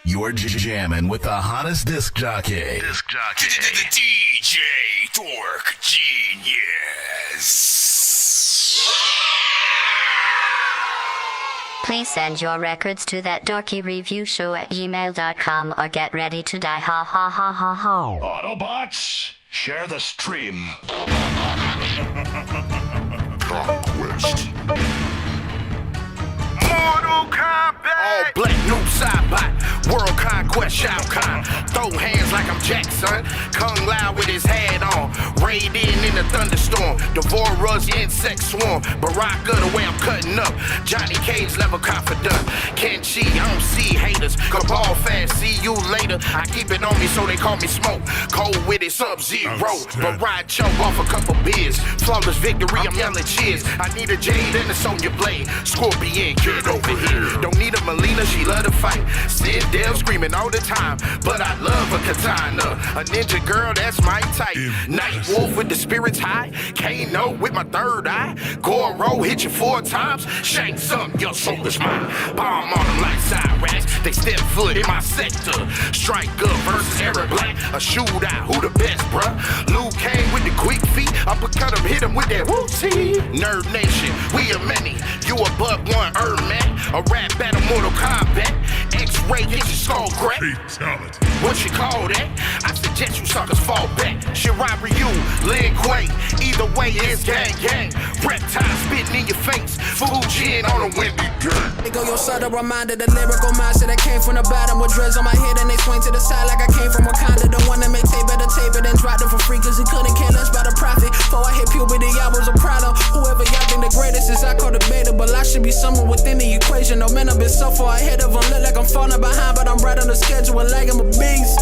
You're jamming with the hottest disc jockey. DJ Dork Geniuz. Please send your records to that dorkyreviewshow@gmail.com or get ready to die. Ha ha ha ha ha. Autobots, share the stream. Conquest. Mortal Kombat. All black, new sidebot. World Conquest, Shao Kahn. Throw hands like I'm Jackson. Kung Lao with his hat on. Raid in a thunderstorm. Devourers, insect swarm. Baraka, the way I'm cutting up. Johnny Cage, level confident. Kenchi, I don't see haters. Cabal fast, see you later. I keep it on me, so they call me Smoke. Cold with it, Sub-Zero. But ride choke off a couple beers. Flawless victory, I'm yelling cheers. I need a Jade and a Sonya Blade. Scorpion, get over here. Don't need a Melina, she love to fight. Sid Dale screaming all the time, but I love a katana. A ninja girl, that's my type. Night Wolf with the spirits high. Kano with my third eye. Goro hit you 4 times. Shank some, your soul is mine. Bomb on them like Cyrax. They step foot in my sector. Strike up versus Eric Black. A shootout, who the best, bruh? Liu Kang with the quick feet. Uppercut him, hit him with that whoopsie. Nerd Nation, we are many. You a but one man. A rap battle, Mortal Kombat. X-ray, get your skull cracked. Fatality. What you call that? I suggest you suckers fall back. Shirai Ryu, Lin Kuei. Either way, it's gang gang. Reptile spitting in your face. Fujin on a windy gang. They go your subtle reminder, the lyrical mindset that came from the bottom with dreads on my head and they swing to the side like I came from Wakanda. The one that make tape better tape it and dropped it for free cause he couldn't care less about the profit. Before I hit puberty, I was a problem. Whoever y'all think the greatest is, I call debatable. I should be somewhere within the equation. No man, I've been so far ahead of them. Look like I'm falling behind, but I'm right on the schedule like I'm a beast.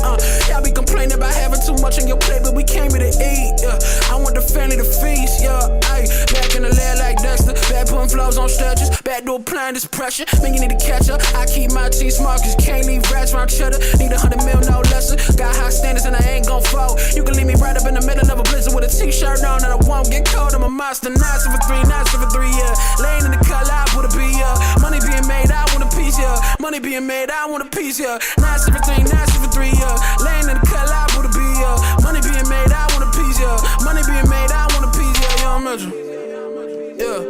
Y'all be complaining about having too much on your plate, but we came here to eat. I want the family to feast. Ay, back in the lab like Dexter. Bad putting flows on stretchers. Back door applying this pressure. Man, you need to catch up. I keep my teeth smart cause can't leave rats round cheddar. Need 100 mil, no lesser. Got high standards and I ain't gon' fall. You can leave me right up in the middle of a blizzard with a t-shirt on and I won't get cold. I'm a monster. 973, 973, yeah. Laying in the cut, I wanna be, money being made, I want a piece, Money being made, I want a piece, 973, 973, Laying in the cut, I wanna be, money being made, I want a piece, Money being made, I want a piece, Young Metro. Yeah.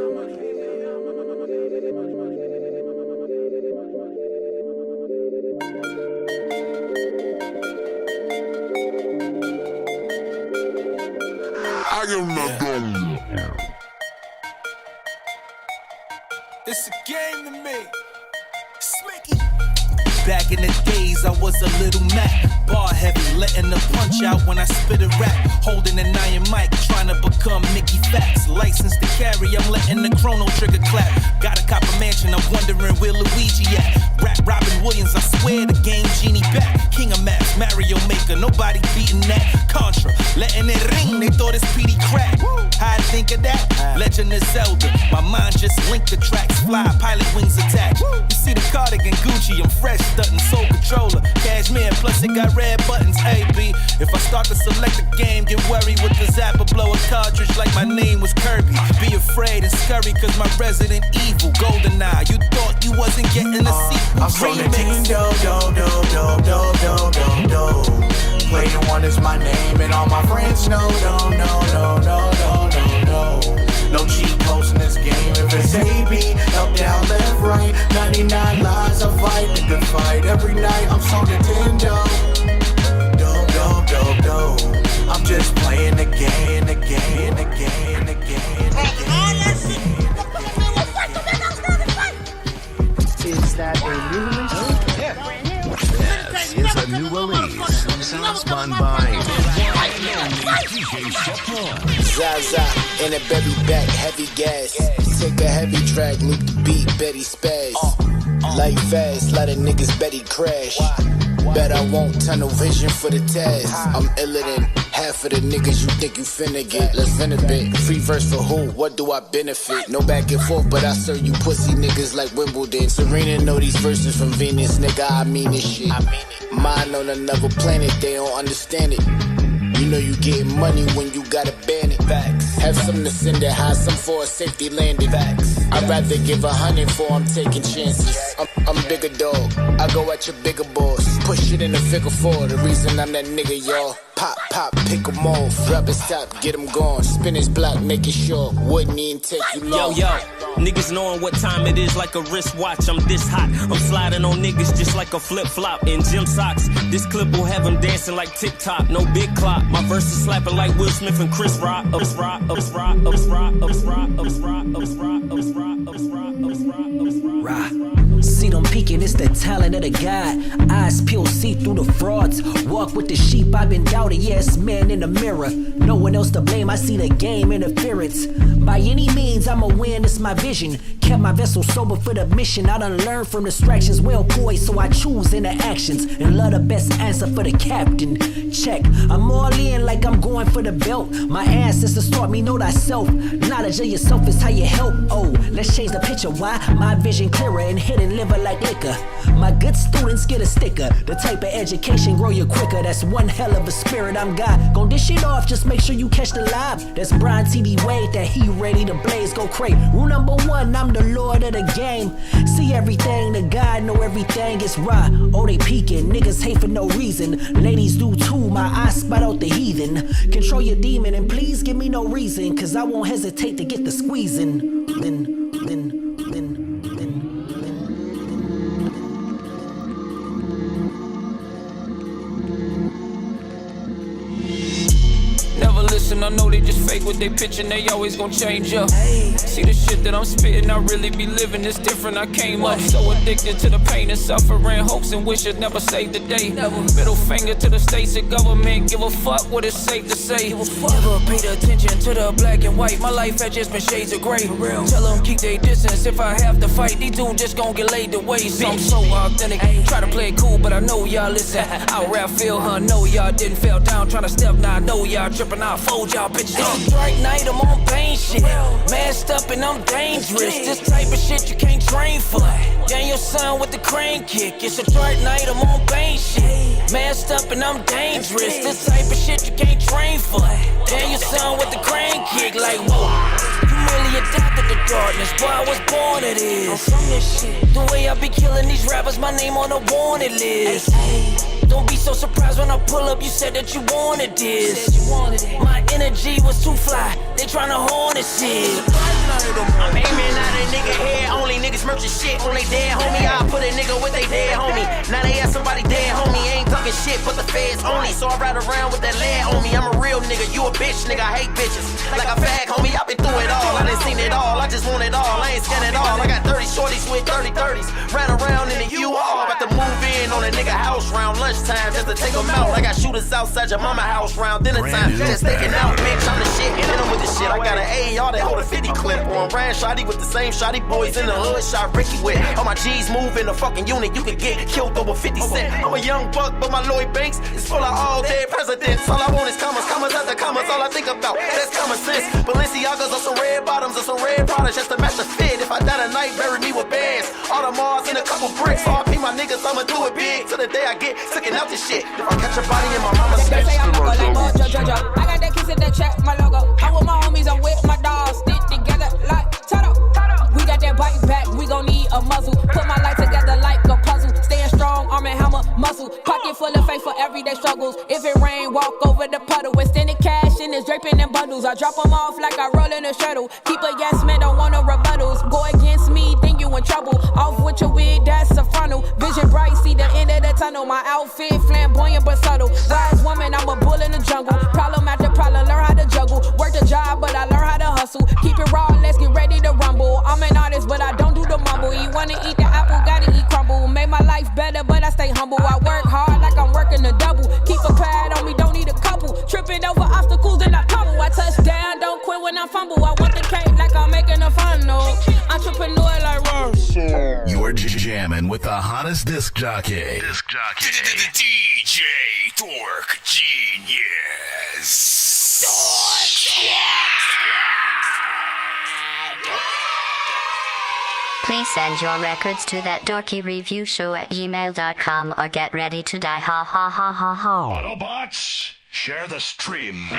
I am not going. It's a game to me. Slicky. Back in the days, I was a little Mac. Bar heavy, letting the punch out when I spit a rap. Holding an iron mic, trying to become Mickey Facts. License to carry, I'm letting the chrono trigger clap. Got a copper mansion, I'm wondering where Luigi at. Rap Robin Williams, I swear the game genie back. King of Maps, Mario Maker, nobody beating that. Contra, letting it ring, they thought it's PD crack. How I think of that? Legend of Zelda. My mind just linked the tracks, fly, pilot wings attached. You see the cardigan Gucci, I'm fresh, stunting soul controller. Cashmere, plus it got red buttons, AB. If I start to select a game, get worried with the zapper, blow a cartridge like my name was Kirby. Be afraid and scurry, cause my Resident Evil, GoldenEye. You thought you wasn't getting a sequel. I'm from the team, do. Player one is my name, and all my friends know, no cheat codes in this game. If it's AB, up, down, left, right, 99 lives, I fight the good fight every night. I'm so Nintendo. Do. I'm just playing the game, the game. Is that a new release? Yes, it's a new release. Spun by Zaza in a berry back, heavy gas. Take a heavy track, loop the beat, Betty spaz. Light fast, lot of niggas Betty crash. Bet I won't tunnel vision for the task. I'm iller than half of the niggas you think you finna get. Let's vent a bit. Free verse for who? What do I benefit? No back and forth, but I serve you pussy niggas like Wimbledon. Serena know these verses from Venus, nigga. I mean this shit. Mine on another planet, they don't understand it. You know you getting money when you got a bandit. Facts. Have something to send it high, some for a safety landing. Facts. I'd rather give 100 for I'm taking chances. I'm bigger dog. I go at your bigger boss. Push it in a figure four. The reason I'm that nigga, y'all. Pop, pop, pick 'em off. Drop his top, get 'em gone. Spin his block, make it short. Wouldn't even take you long. Yo, niggas knowing what time it is like a wristwatch. I'm this hot. I'm sliding on niggas just like a flip-flop in gym socks. This clip will have them dancing like TikTok. No big clock. My verse is slapping like Will Smith and Chris Rock. See them peeking, it's the talent of the God. Eyes peeled, see through the frauds. Walk with the sheep, I've been doubted. Yes, man in the mirror. No one else to blame, I see the game interference. By any means, I'ma win, it's my vision. Kept my vessel sober for the mission. I done learned from distractions, well poised, so I choose in the actions. And love the best answer for the captain. Check, I'm all in like I'm going for the belt. My ancestors taught me know thyself. Knowledge of yourself is how you help. Oh, let's change the picture. Why? My vision clearer and hidden liver like liquor. My good students get a sticker. The type of education grow you quicker. That's one hell of a spirit, I'm God. Gon' dish it off, just make sure you catch the live. That's Brian TV Wade, that he ready to blaze, go crazy. Rule number one, I'm the lord of the game. See everything, the God know everything is right. Oh, they peeking, niggas hate for no reason. Ladies do too, my eyes spot out the heathen. Control your demon and please give me no reason, cause I won't hesitate to get the squeezing. Then Never listen, I know they just fake what they pitching, they always gon' change up. See the shit that I'm spitting, I really be living, it's different, I came up so addicted to the pain and suffering, hopes and wishes never saved the day. Middle finger to the states and government, give a fuck what it's safe to say. Never paid attention to the black and white, my life had just been shades of gray. Tell them keep their distance, if I have to fight, these dudes just gon' get laid to waste. I'm so authentic, try to play it cool, but I know y'all listen. I'll rap feel, know y'all didn't fell down, trying to step, now I know y'all tripping. I'll fold y'all bitches. It's a dark night, I'm on pain shit. Masked up and I'm dangerous. This type of shit you can't train for. Daniel son with the crane kick. It's a dark night, I'm on pain shit. Masked up and I'm dangerous. This type of shit you can't train for. Daniel son with the crane kick. Like, whoa. You really adapted to darkness, boy, I was born to this. I'm from this shit. The way I be killing these rappers, my name on the wanted list. Don't be so surprised when I pull up, you said that you wanted this. My energy was too fly, they tryna horn this shit. I'm aiming at a nigga head only, niggas merching shit on they dead homie. I put a nigga with they dead homie, now they ask somebody dead homie. Ain't talking shit but the feds only, so I ride around with that lead on me. I'm a real nigga, you a bitch nigga, I hate bitches. Like a fag homie, I been through it all, I done seen it all, I just want it all, I ain't scared at all. I got 30 shorties with 30-30s, ran around in the U-Haul, about to move in on a nigga house round lunchtime just to take them out. I got shooters outside your mama house round dinner time, just taking out, bitch, I'm the shit, hit them with the shit. I got an AR that hold a 50 clip on, ran shotty with the same shotty boys in the hood, shot Ricky with. All my G's move in the fucking unit, you could get killed over 50 cent. I'm a young buck, but my Lloyd Banks is full of all dead presidents. All I want is commas, commas after commas, all I think about, that's common sense. Balenciagas or some red bottoms or some red products just to match the fit. If I die tonight, bury me with bands, all the Mars and a couple bricks. RP my niggas, I'ma do it big till the day I get sicking out this shit. If I catch a body in my mama's face, I got that kiss in that trap, my logo. I'm with my homies, I'm with my dogs, stick together like Toto. We got that bite back, we gon' need a muzzle. Put my life together like a puzzle. Staying strong, arm and hammer, muscle. Pocket full of faith for everyday struggles. If it rain, walk over the puddle. Extended cash in is draping in bundles. I drop them off like I roll in a shuttle. Keep a yes man, don't want no rebuttals. Go against me, think you in trouble. Off with your wig, that's a frontal. Vision bright, see the end of the tunnel. My outfit flamboyant but subtle. Wise woman, I'm a bull in the jungle. Problem after problem, learn how to juggle. Work the job, but I learn how to hustle. Keep it raw, let's get ready to rumble. I'm an artist, but I don't do the mumble. You wanna eat the apple, gotta eat crumble. Make my life better, but I stay humble. I work hard like I'm working a double. Keep a pad on me, don't need a couple. Tripping over obstacles and I tumble. I touch down, don't quit when I fumble. I want the cake like I'm making a funnel. Entrepreneur like Rose. You're jamming with the hottest disc jockey. DJ Dork Geniuz. Please send your records to that dorky review show at gmail.com or get ready to die ha ha ha ha ha. Autobots, Share the stream.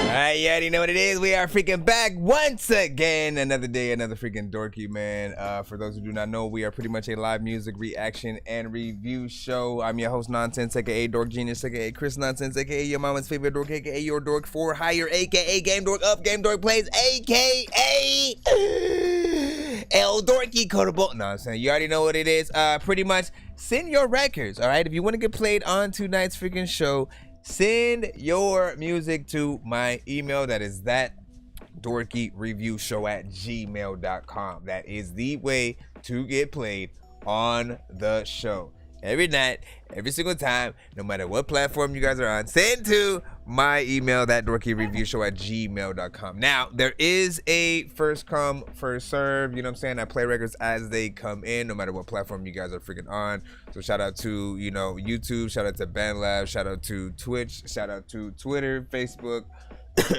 Alright, you already know what it is. We are freaking back once again. Another day, another freaking Dorky, man. For those who do not know, we are pretty much a live music reaction and review show. I'm your host, Nonsenze, aka Dork Genius, aka Chris Nonsenze, aka your mama's favorite Dork, aka your Dork for hire, aka Game Dork Up, Game Dork Plays, aka El Dorky Codable. No, I'm saying you already know what it is. Pretty much send your records, alright? If you want to get played on tonight's freaking show, send your music to my email. That is dorkyreviewshow@gmail.com. That is the way to get played on the show. Every night, every single time, no matter what platform you guys are on, send to my email, that dorkyreviewshow@gmail.com. Now, there is a first come, first serve. You know what I'm saying? I play records as they come in, no matter what platform you guys are freaking on. So shout out to, you know, YouTube, shout out to BandLab, shout out to Twitch, shout out to Twitter, Facebook,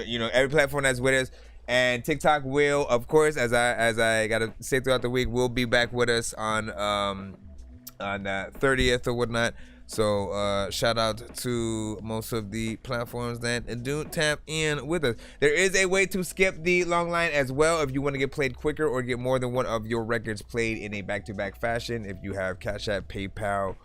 you know, every platform that's with us. And TikTok will, of course, as I gotta say throughout the week, will be back with us on the 30th or whatnot. So shout out to most of the platforms that do tap in with us. There is a way to skip the long line as well if you want to get played quicker or get more than one of your records played in a back-to-back fashion. If you have Cash App, PayPal,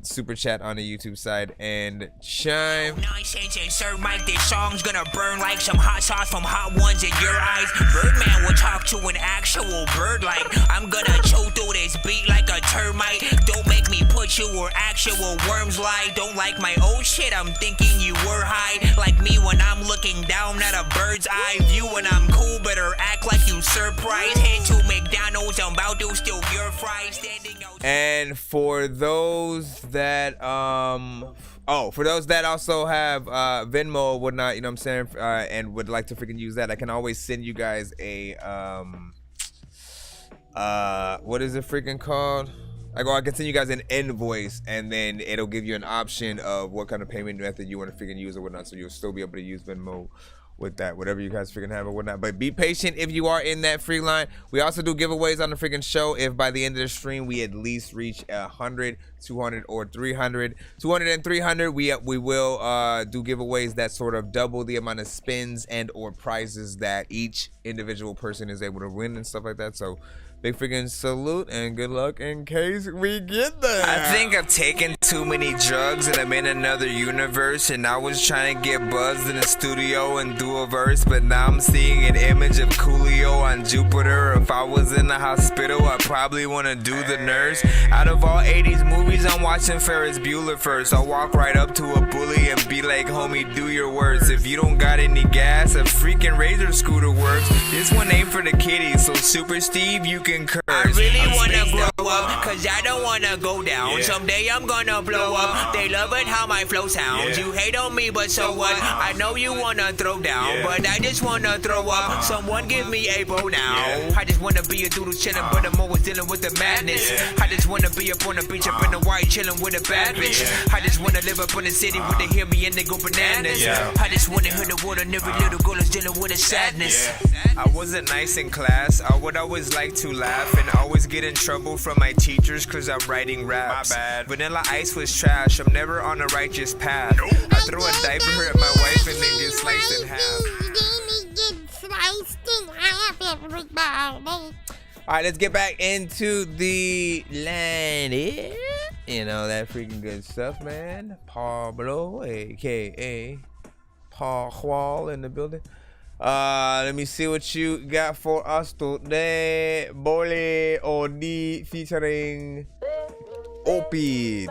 Super Chat on the YouTube side, and Chime. Nonsense and Sir Mike, this song's gonna burn like some hot sauce from Hot Ones in your eyes. Birdman will talk to an actual bird like I'm gonna chew through this beat like a termite. Don't make me put you where actual worms lie. Don't like my old shit, I'm thinking you were high. Like me when I'm looking down at a bird's eye view. When I'm cool, better act like you surprised. Head to McDonald's, I'm about to steal your fries. Standing out. And for those that for those that also have Venmo or whatnot, you know what I'm saying, and would like to freaking use that, I can always send you guys a what is it freaking called? I can send you guys an invoice, and then it'll give you an option of what kind of payment method you want to freaking use or whatnot, so you'll still be able to use Venmo with that, whatever you guys freaking have or whatnot. But be patient if you are in that free line. We also do giveaways on the freaking show. If by the end of the stream we at least reach 100, 200, or 300, 200 and 300, we will do giveaways that sort of double the amount of spins and or prizes that each individual person is able to win and stuff like that. So big freaking salute and good luck in case we get there. I think I've taken too many drugs and I'm in another universe, and I was trying to get buzzed in the studio and do a verse, but now I'm seeing an image of Coolio on Jupiter. If I was in the hospital, I'd probably want to do the nurse. Out of all 80s movies, I'm watching Ferris Bueller first. I'll walk right up to a bully and be like, homie, do your worst. If you don't got any gas, a freaking Razor scooter works. This one ain't for the kiddies, so Super Steve, you can curse. I really wanna grow up, cause I don't wanna go down. Someday I'm gonna blow up. They love it how my flow sounds. You hate on me, but so what? I know you wanna throw down, but I just wanna throw up. Someone give me a bow now. I just wanna be a doodle chillin', but I'm always dealing with the madness. I just wanna be up on the beach, up in the white, chillin' with a bad bitch. I just wanna live up in the city where they hear me and they go bananas. I just wanna hit the water and every little girl is dealing with a sadness. I wasn't nice in class. I would always like to laugh and always get in trouble from my teachers cause I'm writing raps. My bad. Vanilla Ice was trash. I'm never on a righteous path. I throw a diaper at my wife and then get sliced in half. Alright, let's get back into the line. You know, that freaking good stuff, man. Pablo, aka Paul Hwal in the building. Let me see what you got for us today. Bole Odi featuring Opid.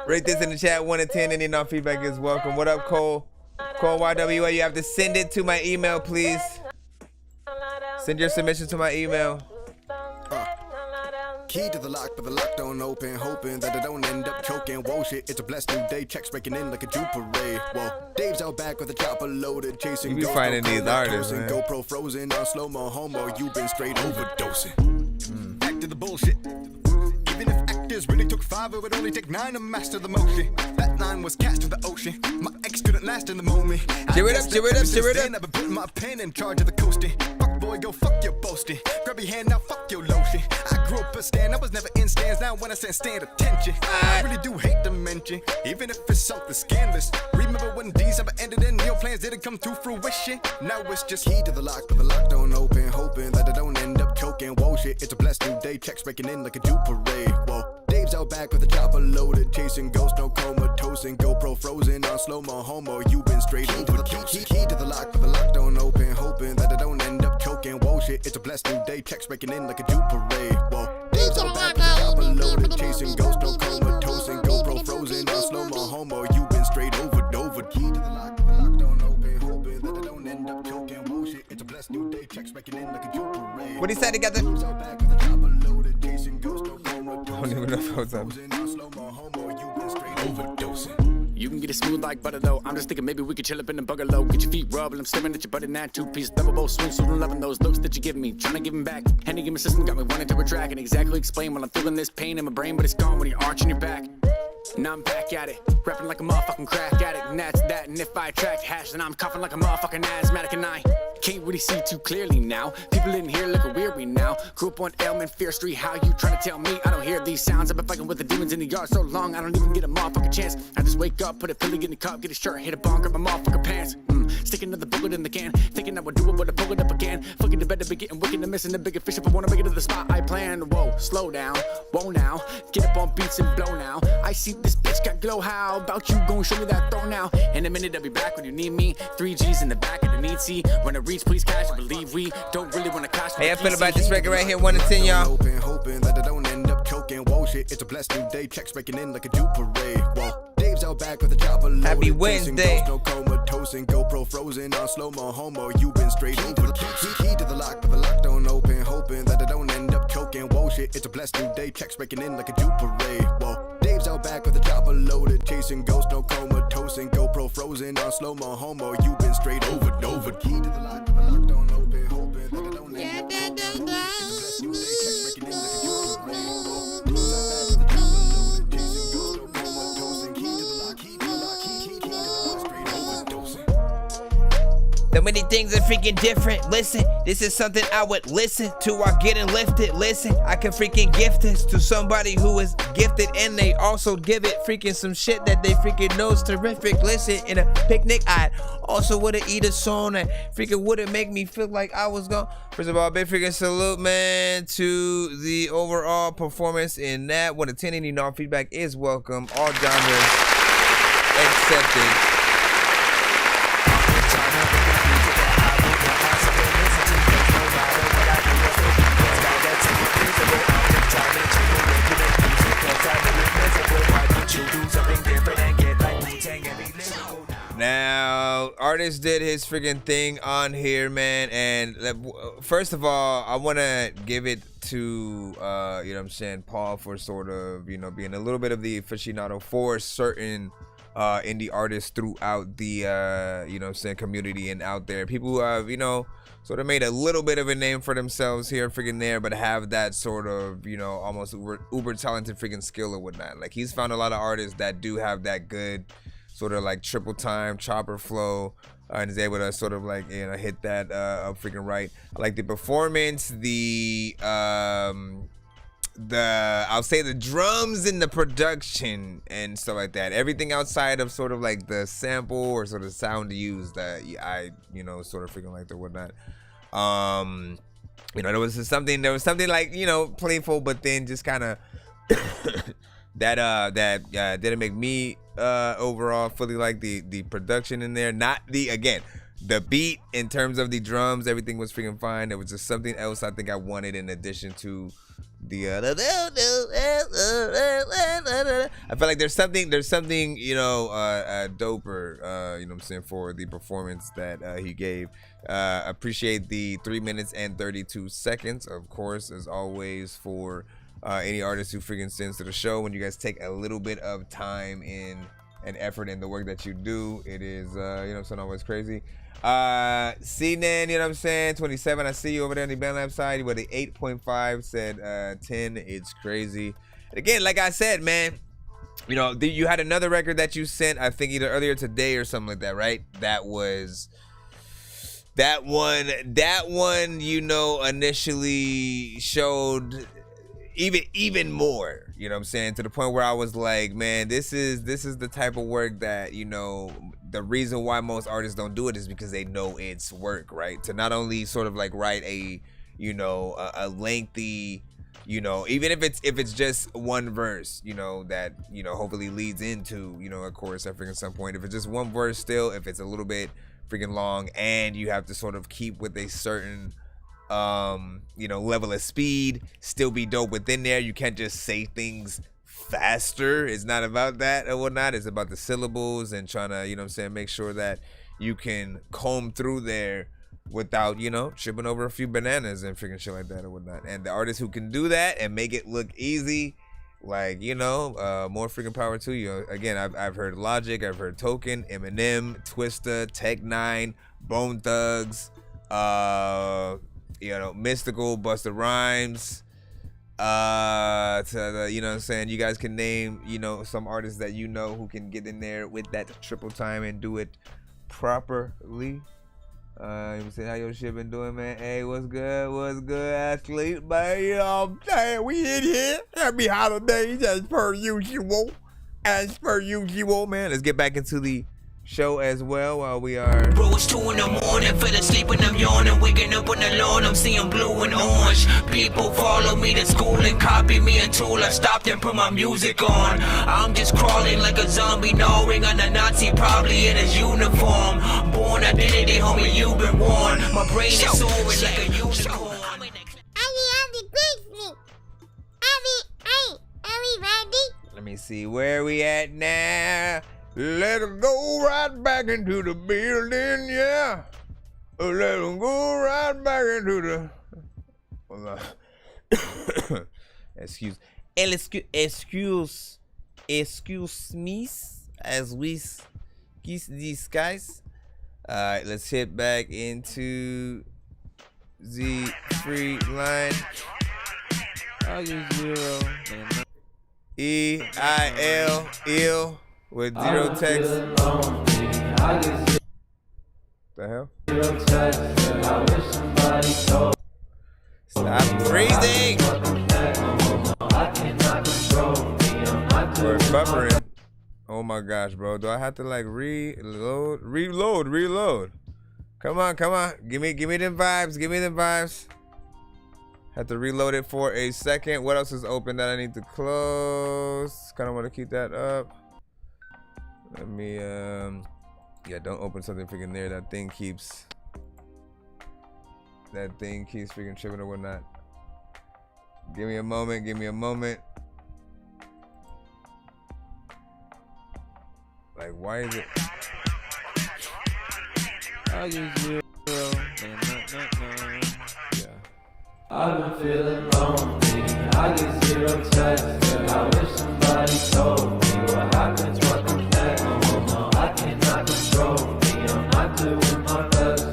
Rate this in the chat 1 to 10. Any non-feedback is welcome. What up, Cole? Cole YWA, you have to send it to my email, please. Send your submission to my email. Key to the lock, but the lock don't open. Hoping that I don't end up choking. Whoa, shit, it's a blessed new day. Checks breaking in like a Jew parade. Whoa, Dave's out back with a chopper loaded. Chasing you be finding these artists, man. GoPro frozen on slow-mo homo. You've been straight overdosing. Back to the bullshit. Even if actors really took 5, it would only take 9 to master the motion. That 9 was cast to the ocean. My ex couldn't last in the moment. Cheer it up, cheer it up, cheer it up. I've been putting my pen in charge of the coasting. Fuck boy, go fuck your boasting. Grab your hand, now fuck your lotion. I grew up a stand, I was never in stands. Now when I stand attention. I really do hate to mention, even if it's something scandalous. Remember when D's ever ended and your plans didn't come to fruition? Now it's just key to the lock, but the lock don't open. Hoping that I don't end up choking. Whoa shit, it's a blessed new day. Checks breaking in like a Jew parade. Whoa, Dave's out back with a chopper loaded. Chasing ghosts, no comatose and GoPro frozen on slow-mo homo. You been straight over the key to the lock, but the lock don't open. Hoping that I don't end up choking. Whoa shit, it's a blessed new day. Checks breaking in like a Jew parade. Whoa, Dave's out back with a chopper loaded. Chasing ghosts, no comatose and GoPro frozen on slow-mo homo. You been straight over. Key to the lock, but the lock don't open. Hoping that I don't end up choking. Whoa shit, it's a blessed new day. Checks breaking in like a Jew parade. What he said together? Dave's out back with a chopper loaded. Chasing ghosts, no comatose. I don't even know if I was up. You can get it smooth like butter though. I'm just thinking maybe we could chill up in the bungalow. Get your feet rubbed and I'm staring at your butt in that two-piece double bow swing suit. I'm loving those looks that you give me, trying to give them back. Handing him a system got me wanting to retract and exactly explain when I'm feeling this pain in my brain, but it's gone when you're arching your back. Now I'm back at it, rapping like a motherfucking crack addict, and that's that. And if I attract hash, then I'm coughing like a motherfucking asthmatic, and I can't really see too clearly now. People in here looking weary now. Grew up on Elm Fear Street. How you trying to tell me I don't hear these sounds? I've been fighting with the demons in the yard so long I don't even get a motherfucking chance. I just wake up, put a pilly in the cup, get a shirt, hit a bong, grab my motherfucking pants. Stick another bullet in the can, thinking I would do it, but I pull it up again. Fucking the better be getting wicked and missing the bigger fish if I wanna make it to the spot I plan. Whoa, slow down, whoa now, get up on beats and blow now. I see this bitch got glow. How about you gon' show me that throw now? In a minute I'll be back when you need me. 3 G's in the back of the need C. When I reach, please cash. Believe we don't really wanna cash. How y'all feel about this record right here? 1 to 10, y'all. Hoping that I don't end up choking. Whoa shit, it's a blessed new day. Checks breaking in like a Jew parade. Whoa, Dave's out back with a chopper loaded. Happy Wednesday. No comatose and GoPro frozen on slow-mo homo. You been straight over the key to the lock, but the lock don't open. Hoping that I don't end up choking. Whoa shit, it's a blessed new day. Checks breaking in like a Jew parade. Whoa, Dave's out back with a chopper loaded. Chasing ghosts, no comatose and GoPro frozen on slow-mo homo. You been straight over. Key to the lock, but the lock don't open. Hoping that I don't end up choking. It's a blessed new day. Checks breaking in like a Jew parade. Whoa, Dave's out back with a chopper loaded. Chasing ghosts, no comatose and key to the lock, key to the lock, key to the lock, straight overdosing. So many things are freaking different. Listen, this is something I would listen to while getting lifted. Listen, I can freaking gift this to somebody who is gifted, and they also give it freaking some shit that they freaking knows terrific. Listen, in a picnic, I'd also would have eat a song that freaking wouldn't make me feel like I was gone. First of all, big freaking salute, man, to the overall performance in that. 1 to 10, any non-feedback is welcome. All genres accepted. Now, artist did his freaking thing on here, man, and first of all, I want to give it to, you know what I'm saying, Paul, for sort of, you know, being a little bit of the aficionado for certain indie artists throughout the, you know what I'm saying, community and out there. People who have, you know, sort of made a little bit of a name for themselves here freaking there, but have that sort of, you know, almost uber talented freaking skill or whatnot. Like, he's found a lot of artists that do have that good sort of like triple time chopper flow, and is able to sort of like, you know, hit that up freaking right. I like the performance, I'll say the drums and the production and stuff like that. Everything outside of sort of like the sample or sort of sound used that I, you know, sort of freaking liked or whatnot. You know, there was something like, you know, playful, but then just kind of that didn't make me overall fully like the production in there. Not the beat in terms of the drums, everything was freaking fine. There was just something else I think I wanted in addition to the I feel like there's something, you know, doper, you know what I'm saying, for the performance that he gave. Appreciate the 3 minutes and 32 seconds, of course, as always, for any artist who freaking sends to the show. When you guys take a little bit of time in and effort in the work that you do, it is, you know, it's always crazy. C-Nan, you know what I'm saying, 27, I see you over there on the BandLab side with the 8.5, said 10, it's crazy. And again, like I said, man, you know, you had another record that you sent, I think either earlier today or something like that, right? That was that one, you know, initially showed even more, you know what I'm saying, to the point where I was like, man, this is the type of work that, you know, the reason why most artists don't do it is because they know it's work, right? To not only sort of like write a, you know, a lengthy, you know, even if it's just one verse, you know, that, you know, hopefully leads into, you know, a chorus at freaking some point. If it's just one verse still, if it's a little bit freaking long and you have to sort of keep with a certain you know, level of speed, still be dope within there. You can't just say things faster. It's not about that or whatnot. It's about the syllables and trying to, you know what I'm saying, make sure that you can comb through there without, you know, tripping over a few bananas and freaking shit like that or whatnot. And the artists who can do that and make it look easy, like, you know, more freaking power to you. Again, I've heard Logic, I've heard Token, Eminem, Twista, Tech 9, Bone Thugs, you know, Mystical, Busta Rhymes, to the, you know what I'm saying, you guys can name, you know, some artists that you know who can get in there with that triple time and do it properly. You say how your shit been doing, man? Hey, what's good, athlete, man? You know what I'm saying? We in here, happy holidays as per usual, man. Let's get back into the show as well while we are. Bro, it's 2 in the morning, fell asleep and I'm yawning, waking up on the lawn, I'm seeing blue and orange. People follow me to school and copy me until I stopped and put my music on. I'm just crawling like a zombie, gnawing on a Nazi, probably in his uniform. Born identity, homie, you've been warned. My brain is soaring like a unicorn. Let me see where we at now. Let them go right back into the building, yeah. Let them go right back into the. Hold on. Excuse me, as we kiss these guys. Alright, let's hit back into the free line. I'll use 0 E-I-L ill with 0 text. The hell? Stop breathing! We're buffering. Oh my gosh, bro. Do I have to like reload? Come on. Give me them vibes. Have to reload it for a second. What else is open that I need to close? Kinda wanna keep that up. Let me yeah, don't open something freaking there. That thing keeps freaking tripping or whatnot. Give me a moment. Like, why is it? I'll use 0. Yeah. I've been feeling lonely. I get 0 texts. I wish somebody told me what happens when I'm back. No, I cannot control me. I'm not doing my best.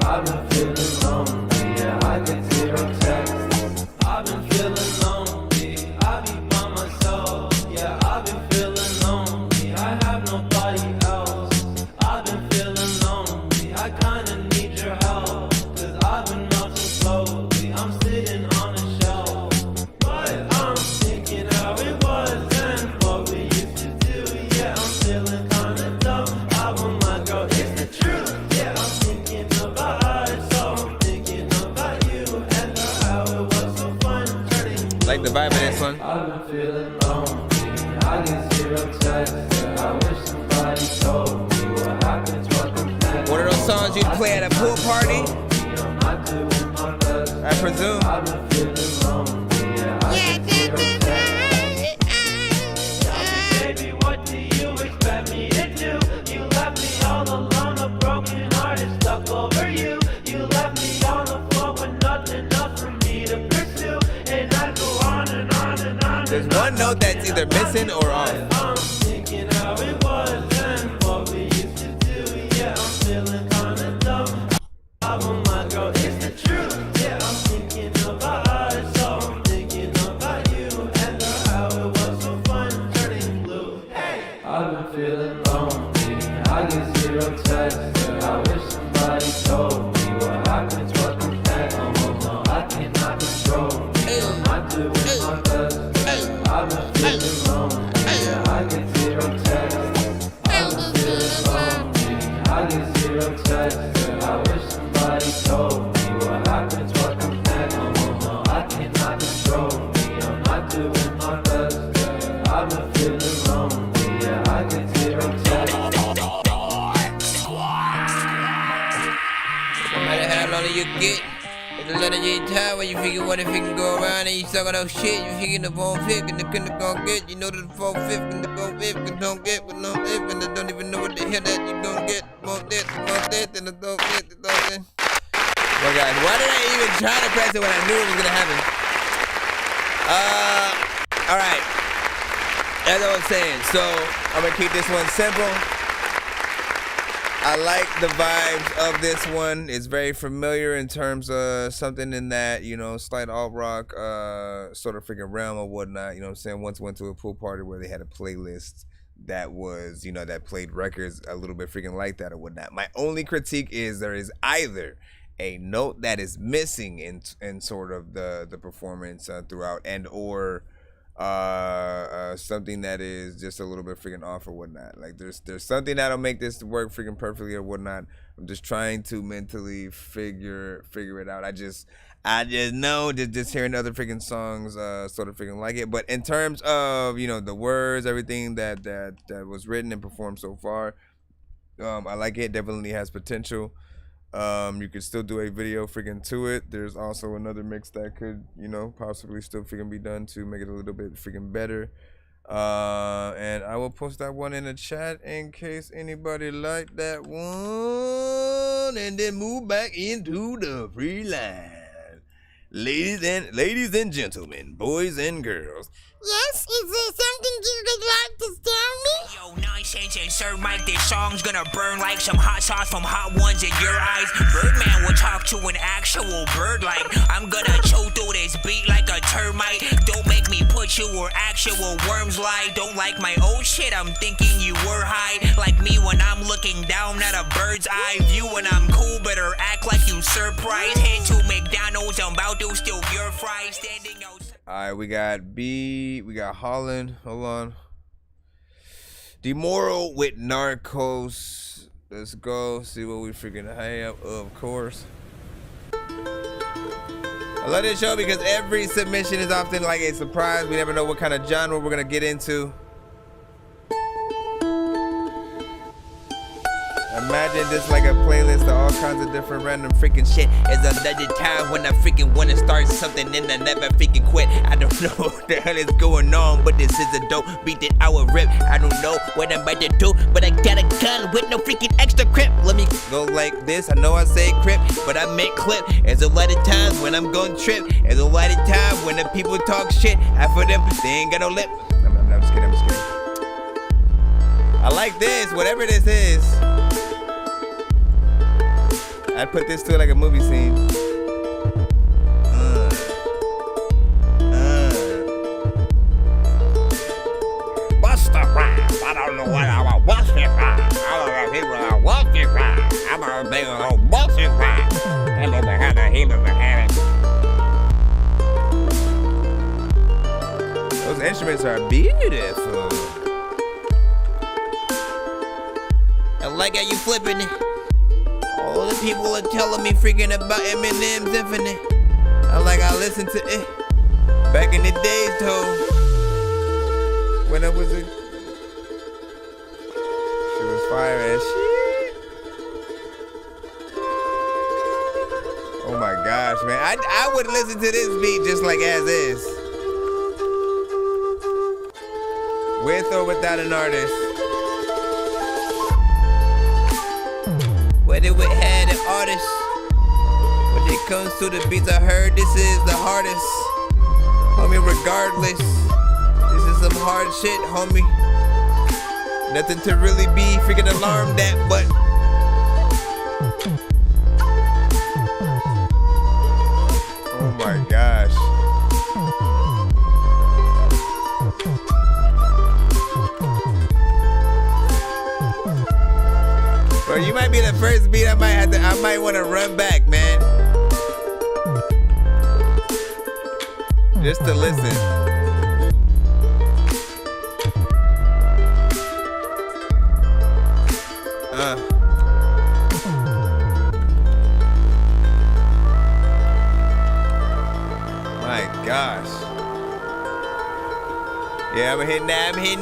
I've been feeling lonely. Yeah, I get 0 texts. I've been feeling lonely. I be by myself. Yeah, I've been feeling lonely. I have nobody else. I've been feeling lonely. I kinda need your help. 'Cause I've been melting slowly. I'm sitting on a shelf. But I'm thinking how it was and what we used to do. Yeah, I'm feeling kinda dumb. I'm like, girl, it's the truth. Yeah, I'm thinking about us. So I'm thinking about you and how it was so fun turning. Like the vibe of this one. I've been feeling lonely. I get 0 texts. I wish somebody told me what happens when I'm back. One of those songs you'd play at a pool party, I presume. I've been feeling lonely. Yeah, I get 0 texts. Baby, what do you expect me to do? You left me all alone, a broken heart is stuck over you. You left me on the floor with nothing else for me to pursue. And I go on and on and on. There's one note that's either missing or off. I'm thinking how it was and what we used to do. Yeah, I'm feeling kinda dumb. I'm like, girl, it's the truth. Yeah, I'm thinking about us. So I'm thinking about you and how it was so fun turning blue. Hey, I've been feeling lonely. I get 0 texts. I wish somebody somebody told me what happens, what comes next. No, I cannot control me. I'm not doing my best. I've been feeling lonely. Yeah, I get zero texts. I've been feeling lonely. I get zero texts. I wish somebody told me what happens, what comes next. No, I cannot control me. I'm not doing my best. I've been feeling lonely. Yeah, I get zero texts. No matter how lonely you get, it's a lot of your time when you figure what if it can go around and you suck on those shit. You figure the phone fifth and the couldn't go get. You know that the phone fifth and the go fifth and don't get with no if and they don't even know what the hell that you gonna get. Want this, and the don't get, the don't get. Well guys, why did I even try to press it when I knew it was gonna happen? Alright. As I was saying, so I'm gonna keep this one simple. I like the vibes of this one. It's very familiar in terms of something in that, you know, slight alt rock sort of freaking realm or whatnot. You know what I'm saying? Once went to a pool party where they had a playlist that was, you know, that played records a little bit freaking like that or whatnot. My only critique is there is either a note that is missing in sort of the performance throughout, and or something that is just a little bit freaking off or whatnot. Like there's something that'll make this work freaking perfectly or whatnot. I'm just trying to mentally figure it out. I just know just hearing other freaking songs sort of freaking like it. But in terms of, you know, the words, everything that was written and performed so far, I like it. Definitely has potential. You could still do a video freaking to it. There's also another mix that could, you know, possibly still freaking be done to make it a little bit freaking better. And I will post that one in the chat in case anybody like that one. And then move back into the free line. Ladies and gentlemen, boys and girls. Yes, is there something you would like to tell me? Yo, Nonsenze and Sir Mike, this song's gonna burn like some hot sauce from Hot Ones in your eyes. Birdman will talk to an actual bird like I'm gonna chew through this beat like a termite. Don't make me put you where actual worms lie. Don't like my old shit, I'm thinking you were high. Like me when I'm looking down at a bird's eye view. When I'm cool, better act like you surprised. Head to McDonald's, I'm about to steal your fries. Standing outside. Alright, we got B, we got Holland, hold on. Demoral with Narcos. Let's go, see what we freaking have, of course. I love this show because every submission is often like a surprise. We never know what kind of genre we're gonna get into. Imagine this like a playlist of all kinds of different random freaking shit. It's another time when I freaking wanna start something and I never freaking quit. I don't know what the hell is going on, but this is a dope beat that I will rip. I don't know what I'm about to do, but I got a gun with no freaking extra grip. Let me go like this. I know I say crip, but I meant clip. There's a lot of times when I'm going trip. There's a lot of times when the people talk shit. Half of them, they ain't got no lip. I'm just kidding, I like this, whatever this is. I'd put this to like a movie scene. Bust the rhyme. I don't know what I want. Bust it rhyme. I don't know people are bust it rhyme. I'm a big old bust it rhyme. I never had a healer mechanic. Those instruments are beautiful. I like how you flipping it. All the people are telling me freaking about Eminem's Infinite. I listened to it back in the days, though. When it was it was fire as shit. Oh my gosh, man. I would listen to this beat just like as is. With or without an artist. Whether it had an artist, when it comes to the beats I heard, this is the hardest. Homie, regardless, this is some hard shit, homie. Nothing to really be freaking alarmed at, but oh my gosh. Or you might be the first beat I might want to run back, man. Just to listen. My gosh. Yeah, I'm hitting that button.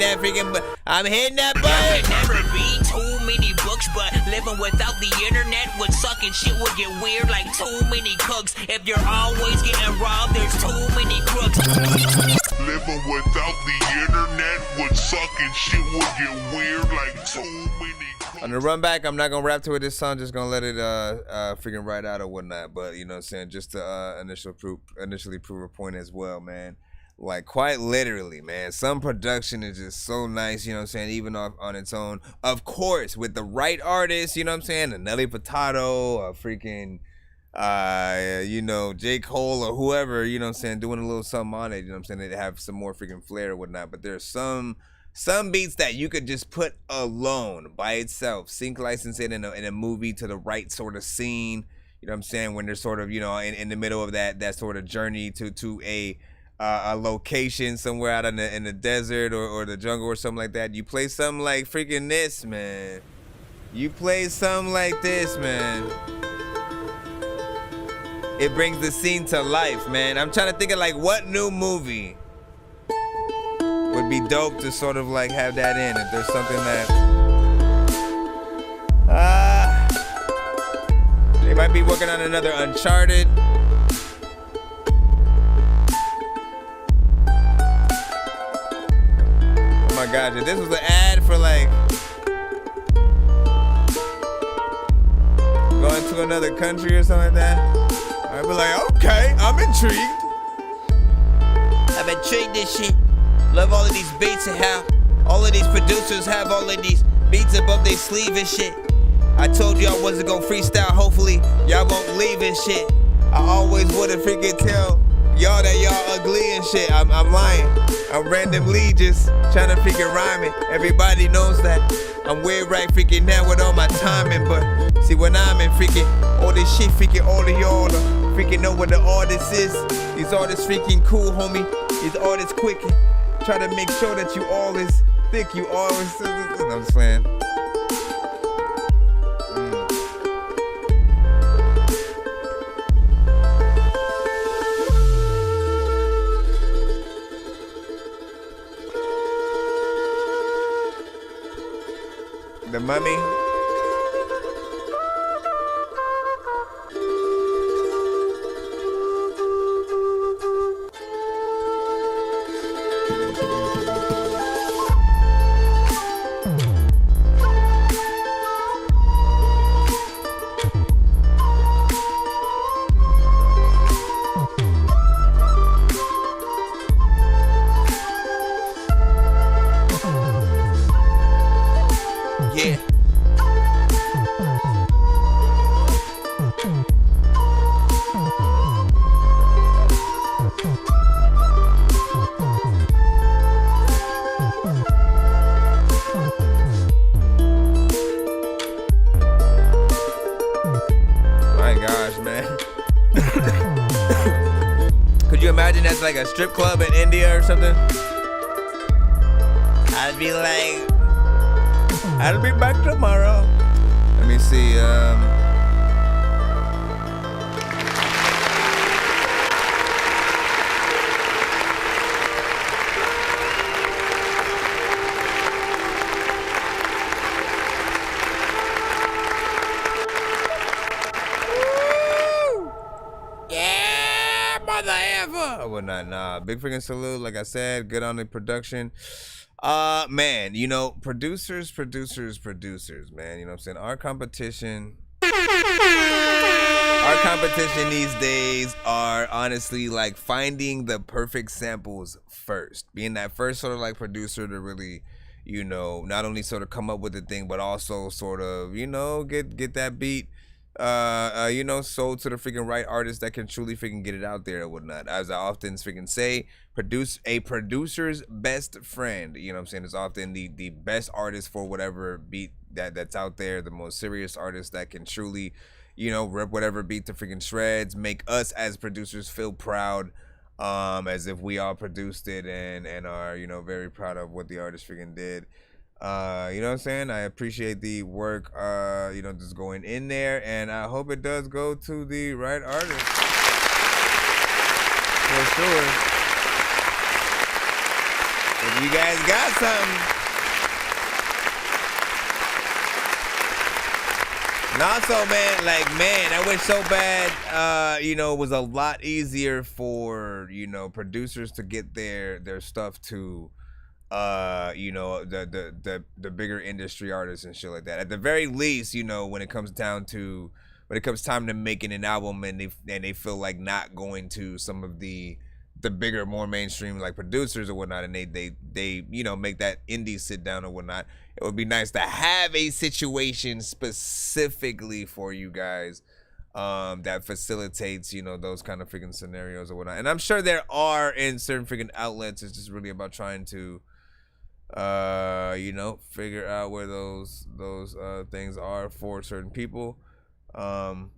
Never read too many books, but living without the internet would suck and shit would get weird like too many cooks. If you're always getting robbed, there's too many crooks. Living without the internet would suck and shit would get weird like too many crooks. On the run back, I'm not gonna rap to it this song, just gonna let it freaking ride out or whatnot. But you know what I'm saying, just to initially prove a point as well, man. Like, quite literally, man, some production is just so nice, you know what I'm saying, even on its own. Of course, with the right artist, you know what I'm saying, a Nelly Furtado, a freaking, you know, J. Cole or whoever, you know what I'm saying, doing a little something on it, you know what I'm saying, they have some more freaking flair or whatnot. But there's some beats that you could just put alone, by itself, sync license it in a movie to the right sort of scene, you know what I'm saying, when they're sort of, you know, in the middle of that sort of journey to a location somewhere out in the desert or the jungle or something like that. You play something like freaking this, man. You play something like this, man. It brings the scene to life, man. I'm trying to think of like what new movie would be dope to sort of like have that in. If there's something that they might be working on another Uncharted. Oh my God, if this was an ad for like going to another country or something like that, I'd be like, okay, I'm intrigued. I've been trading this shit. Love all of these beats and how all of these producers have all of these beats above their sleeve and shit. I told you I wasn't gonna freestyle. Hopefully y'all won't leave and shit. I always wanna freaking tell y'all that y'all ugly and shit. I'm lying. I'm randomly just trying to freaking rhyme it. Everybody knows that I'm weird right freaking now with all my timing. But see, when I'm in freaking all this shit, freaking all of y'all freaking know what the artist is. These artists freaking cool, homie. These artists quick. Try to make sure that you all is thick. You always. I'm just playing. The Mummy. Yeah. My gosh, man. Could you imagine that's like a strip club in India or something? I'd be like, I'll be back tomorrow. Let me see. Yeah, mother ever. Oh, well, nah. Big freaking salute. Like I said, good on the production. Man, you know, producers, man, you know what I'm saying? Our competition these days are honestly like finding the perfect samples first. Being that first sort of like producer to really, you know, not only sort of come up with the thing, but also sort of, you know, get that beat, you know, sold to the freaking right artist that can truly freaking get it out there and whatnot. As I often freaking say, producer's best friend, you know what I'm saying, is often the best artist for whatever beat that's out there, the most serious artists that can truly, you know, rip whatever beat to freaking shreds, make us as producers feel proud, as if we all produced it and are, you know, very proud of what the artist freaking did. You know what I'm saying? I appreciate the work, you know, just going in there, and I hope it does go to the right artist. For sure. If you guys got something. And also, man, like, man, I wish so bad, you know, it was a lot easier for, you know, producers to get their stuff to, you know, the bigger industry artists and shit like that. At the very least, you know, when it comes time to making an album and they feel like not going to some of the bigger, more mainstream like producers or whatnot, and they you know, make that indie sit down or whatnot, it would be nice to have a situation specifically for you guys that facilitates, you know, those kind of freaking scenarios or whatnot. And I'm sure there are in certain freaking outlets. It's just really about trying to you know, figure out where those things are for certain people, and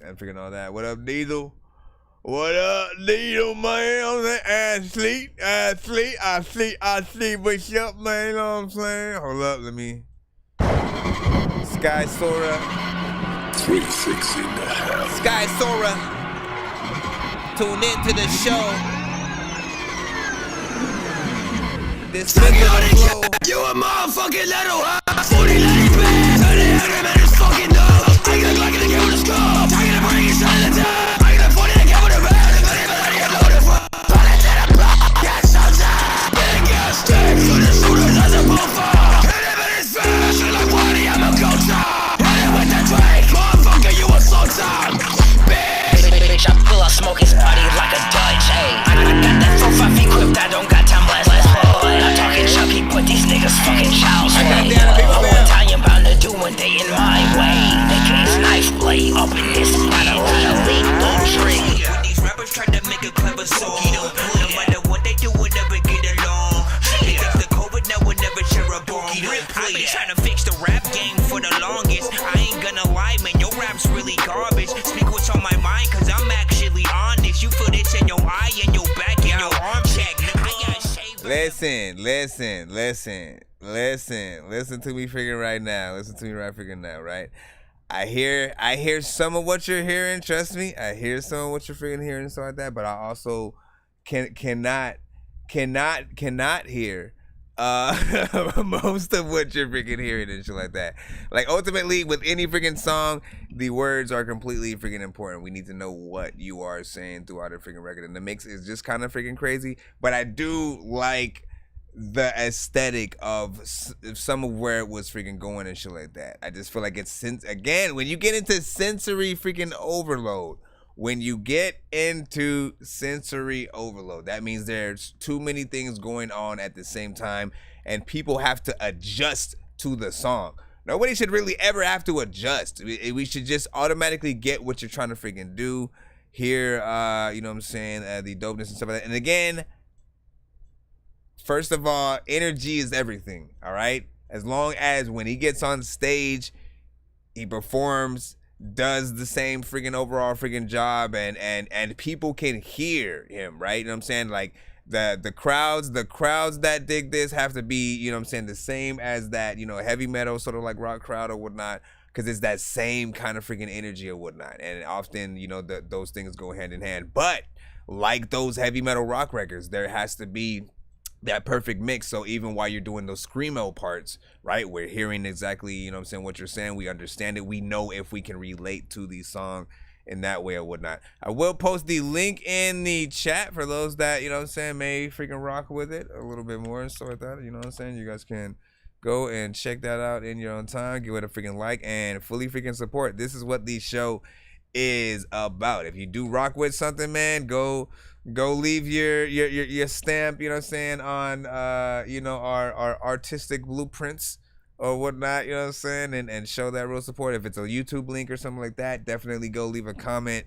freaking all that. What up, Diesel? What up, Diesel, man? I'm saying, I sleep. What's up, man? You know what I'm saying? Hold up, let me. Sky Sora. 26 in the house. Sky Sora. Tune in to the show. This flow. You a motherfucking little 40 lady bitch. 30 angry men is fucking dumb. I got a Glock in the game with a skull. Taking a break, it's on the time. I got a 40 in the game with a bag. If anybody get loaded for bullet to the block, get some time. Big ass stick to the shooters as a bullfrog. Hit him in his face, shit like Waddy, I'm a ghost. Hit him with the Drake, motherfucker, you a sultan. Bitch, I feel I smoke his body like a Dutch, hey. I got that 4-5 equipped, I don't got time less. I'm talking Chucky, put these niggas fucking child's way. I'm Italian bound to do one day in my way. Nickname's knife blade up in this matter of lethal tree. When these rappers try to make a clever song, no matter what they do, we'll never get along. They got the COVID, now we'll never share a bomb. I've been trying to fix the rap game for the longest. I ain't gonna lie, man, your rap's really garbage. Speak what's on my mind, cause I'm actually honest. You feel this in your eye, in your back, in your arm check. Listen to me freaking right now. Listen to me right freaking now, right? I hear some of what you're hearing, trust me. I hear some of what you're freaking hearing and stuff like that, but I also cannot hear most of what you're freaking hearing and shit like that. Like, ultimately, with any freaking song, the words are completely freaking important. We need to know what you are saying throughout the freaking record, and the mix is just kind of freaking crazy. But I do like the aesthetic of some of where it was freaking going and shit like that. I just feel like it's, again, when you get into sensory freaking overload, that means there's too many things going on at the same time, and people have to adjust to the song. Nobody should really ever have to adjust. We should just automatically get what you're trying to freaking do here. You know what I'm saying? The dopeness and stuff like that. And again, first of all, energy is everything, all right? As long as when he gets on stage, he performs, does the same freaking overall freaking job, and people can hear him, right? You know what I'm saying? Like, the crowds that dig this have to be, you know what I'm saying, the same as that, you know, heavy metal sort of like rock crowd or whatnot, because it's that same kind of freaking energy or whatnot. And often, you know, those things go hand in hand. But like those heavy metal rock records, there has to be that perfect mix. So even while you're doing those screamo parts, right, we're hearing exactly, you know what I'm saying, what you're saying. We understand it. We know if we can relate to the song in that way or whatnot. I will post the link in the chat for those that, you know what I'm saying, may freaking rock with it a little bit more and stuff like that. You know what I'm saying? You guys can go and check that out in your own time. Give it a freaking like and fully freaking support. This is what the show is about. If you do rock with something, man, go leave your stamp, you know what I'm saying, on you know, our artistic blueprints or whatnot, you know what I'm saying, and show that real support. If it's a YouTube link or something like that, definitely go leave a comment.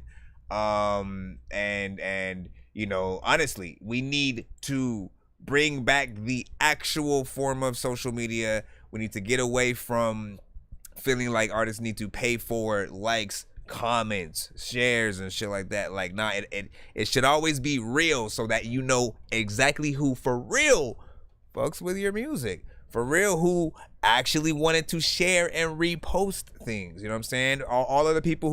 And you know, honestly, we need to bring back the actual form of social media. We need to get away from feeling like artists need to pay for likes, comments, shares, and shit like that. Like, nah, it should always be real, so that you know exactly who for real fucks with your music, for real who actually wanted to share and repost things. You know what I'm saying? All of the people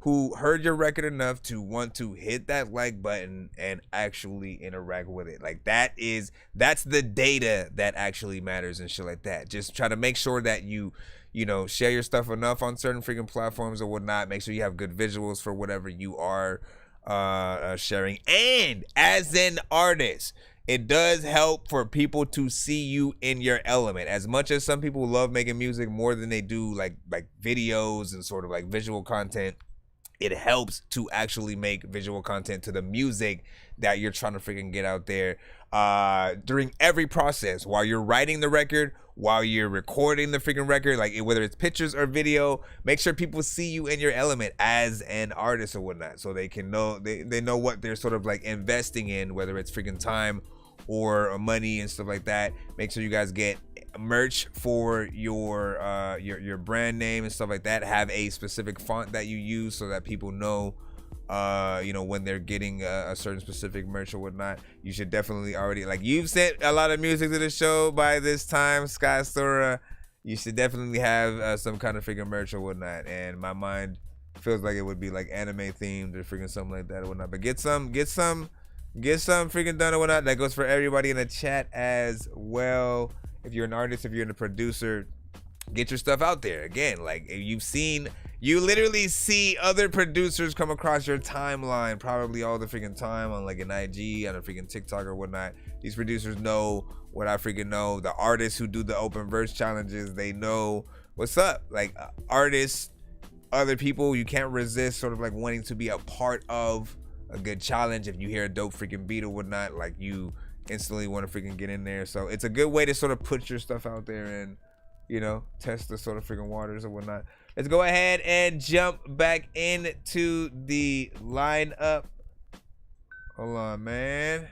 who heard your record enough to want to hit that like button and actually interact with it. Like, that's the data that actually matters and shit like that. Just try to make sure that you know, share your stuff enough on certain freaking platforms or whatnot. Make sure you have good visuals for whatever you are sharing. And as an artist, it does help for people to see you in your element. As much as some people love making music more than they do like videos and sort of like visual content, it helps to actually make visual content to the music that you're trying to freaking get out there during every process, while you're writing the record, while you're recording the freaking record, like whether it's pictures or video. Make sure people see you in your element as an artist or whatnot, so they can know they know what they're sort of like investing in, whether it's freaking time or money and stuff like that. Make sure you guys get merch for your brand name and stuff like that. Have a specific font that you use so that people know you know, when they're getting a certain specific merch or whatnot. You should definitely already, like, you've sent a lot of music to the show by this time, Sky Sora. You should definitely have some kind of freaking merch or whatnot, and my mind feels like it would be like anime themed or freaking something like that or whatnot. But get some freaking done or whatnot. That goes for everybody in the chat as well. If you're an artist, if you're a producer, get your stuff out there. Again, like, you literally see other producers come across your timeline probably all the freaking time on like an IG, on a freaking TikTok or whatnot. These producers know what I freaking know. The artists who do the open verse challenges, they know what's up. Like, artists, other people, you can't resist sort of like wanting to be a part of a good challenge. If you hear a dope freaking beat or whatnot, like, you instantly want to freaking get in there. So it's a good way to sort of put your stuff out there and, you know, test the sort of freaking waters or whatnot. Let's go ahead and jump back into the lineup. Hold on, man.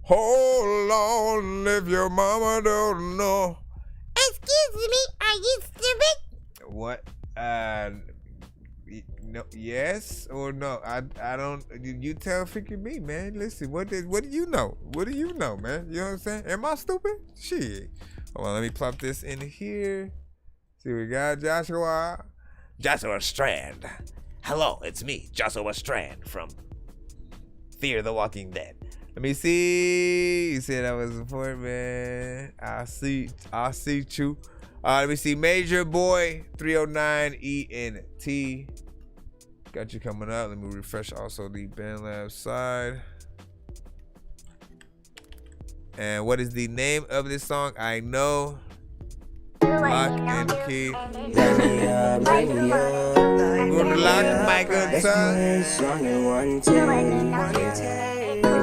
Hold on, if your mama don't know. Excuse me, are you stupid? What? No, yes or no? I don't. You tell freaking me, man. Listen, what do you know? What do you know, man? You know what I'm saying? Am I stupid? Shit. Hold on, let me plop this in here. See, we got Joshua Strand. Hello, it's me, Joshua Strand from Fear the Walking Dead. Let me see. You said that was important, man. I see you. Let me see. Major Boy 309 ENT. Got you coming up. Let me refresh also the BandLab side. And what is the name of this song? I know. Lock and key. Light me up, light me up. Gonna lock my good time. This song in one take. Light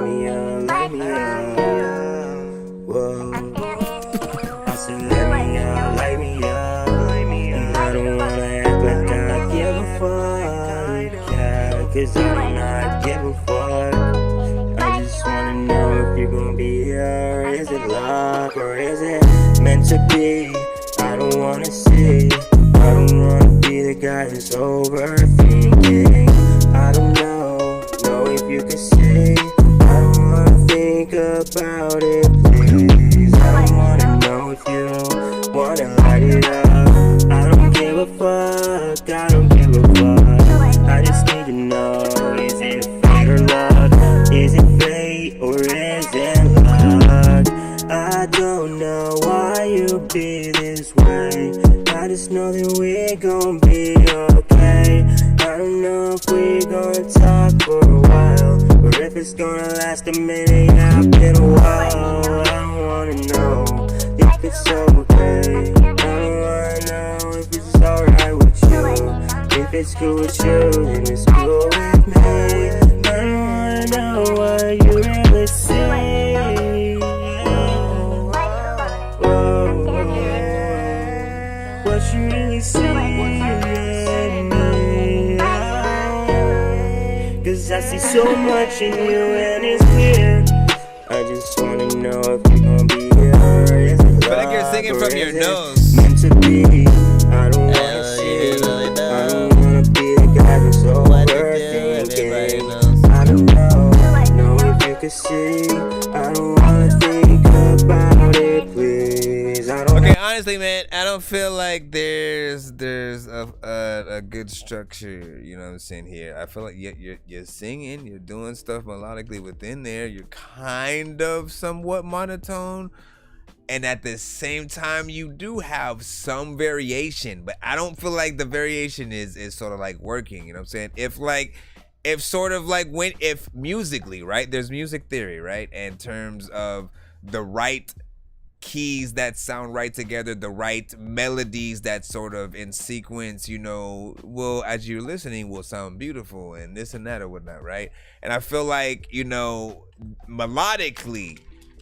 me up, light me up. Whoa. I said light me up, light me up. And I don't wanna act like I give a fuck. Yeah, 'cause I do not give a fuck. I just wanna know if you're gonna be here. Is it love or is it meant to be? I don't wanna see. I don't wanna be the guy who's overthinking. I don't know if you can see. I don't wanna think about it, please. I don't wanna know if you wanna light it up. I don't give a fuck, I don't give a fuck. I just need to know, is it fate or luck? Is it fate or is it luck? I don't know why you be this way. I just know that we're gonna be okay. I don't know if we're gonna talk for a while, or if it's gonna last a minute. Yeah, it's been a while. I don't wanna know if it's okay. I don't wanna know if it's alright with you. If it's cool with you, then it's cool with me. I don't wanna know what you really say. What you really see in me. 'Cause I see so much in you and it's clear. I just wanna know if you're gonna be here. Is it I feel like you're singing from your nose. Meant to be. I don't feel like there's a good structure, you know what I'm saying here. I feel like you're singing, you're doing stuff melodically within there. You're kind of somewhat monotone, and at the same time you do have some variation, but I don't feel like the variation is sort of like working, you know what I'm saying? If musically, right? There's music theory, right? In terms of the right keys that sound right together, the right melodies that sort of in sequence, you know, will, as you're listening, will sound beautiful and this and that or whatnot, right? And I feel like, you know, melodically,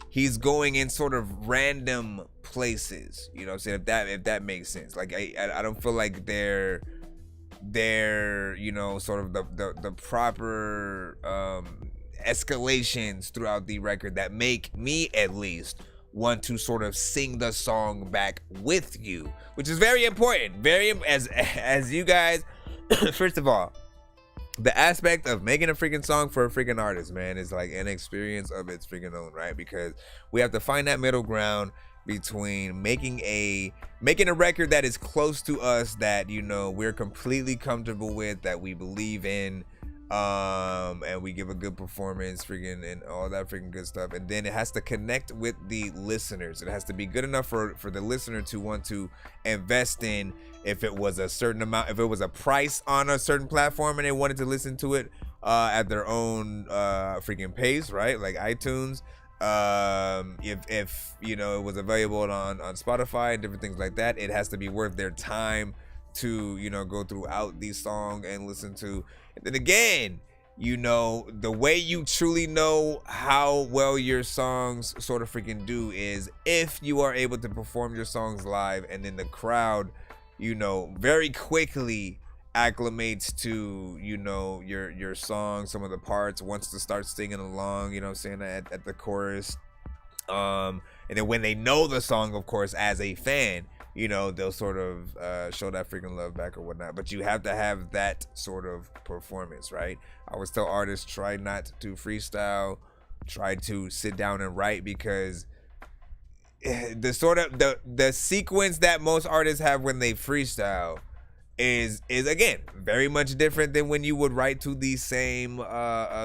he's going in sort of random places, you know what I'm saying? If that makes sense. Like I don't feel like they're you know, sort of the proper escalations throughout the record that make me at least want to sort of sing the song back with you, which is very important. As you guys, first of all, the aspect of making a freaking song for a freaking artist, man, is like an experience of its freaking own, right? Because we have to find that middle ground between making a record that is close to us, that, you know, we're completely comfortable with, that we believe in, and we give a good performance, freaking, and all that freaking good stuff. And then it has to connect with the listeners. It has to be good enough for the listener to want to invest in. If it was a certain amount, if it was a price on a certain platform and they wanted to listen to it at their own freaking pace, right? Like iTunes. If you know, it was available on Spotify and different things like that, it has to be worth their time to, you know, go throughout the song and listen to. And then again, you know, the way you truly know how well your songs sort of freaking do is if you are able to perform your songs live, and then the crowd, you know, very quickly acclimates to, you know, your song, some of the parts, wants to start singing along, you know what I'm saying, at the chorus. And then when they know the song, of course, as a fan, you know, they'll sort of show that freaking love back or whatnot. But you have to have that sort of performance, right? I always tell artists, try not to freestyle, try to sit down and write, because the sort of the sequence that most artists have when they freestyle is again very much different than when you would write to the same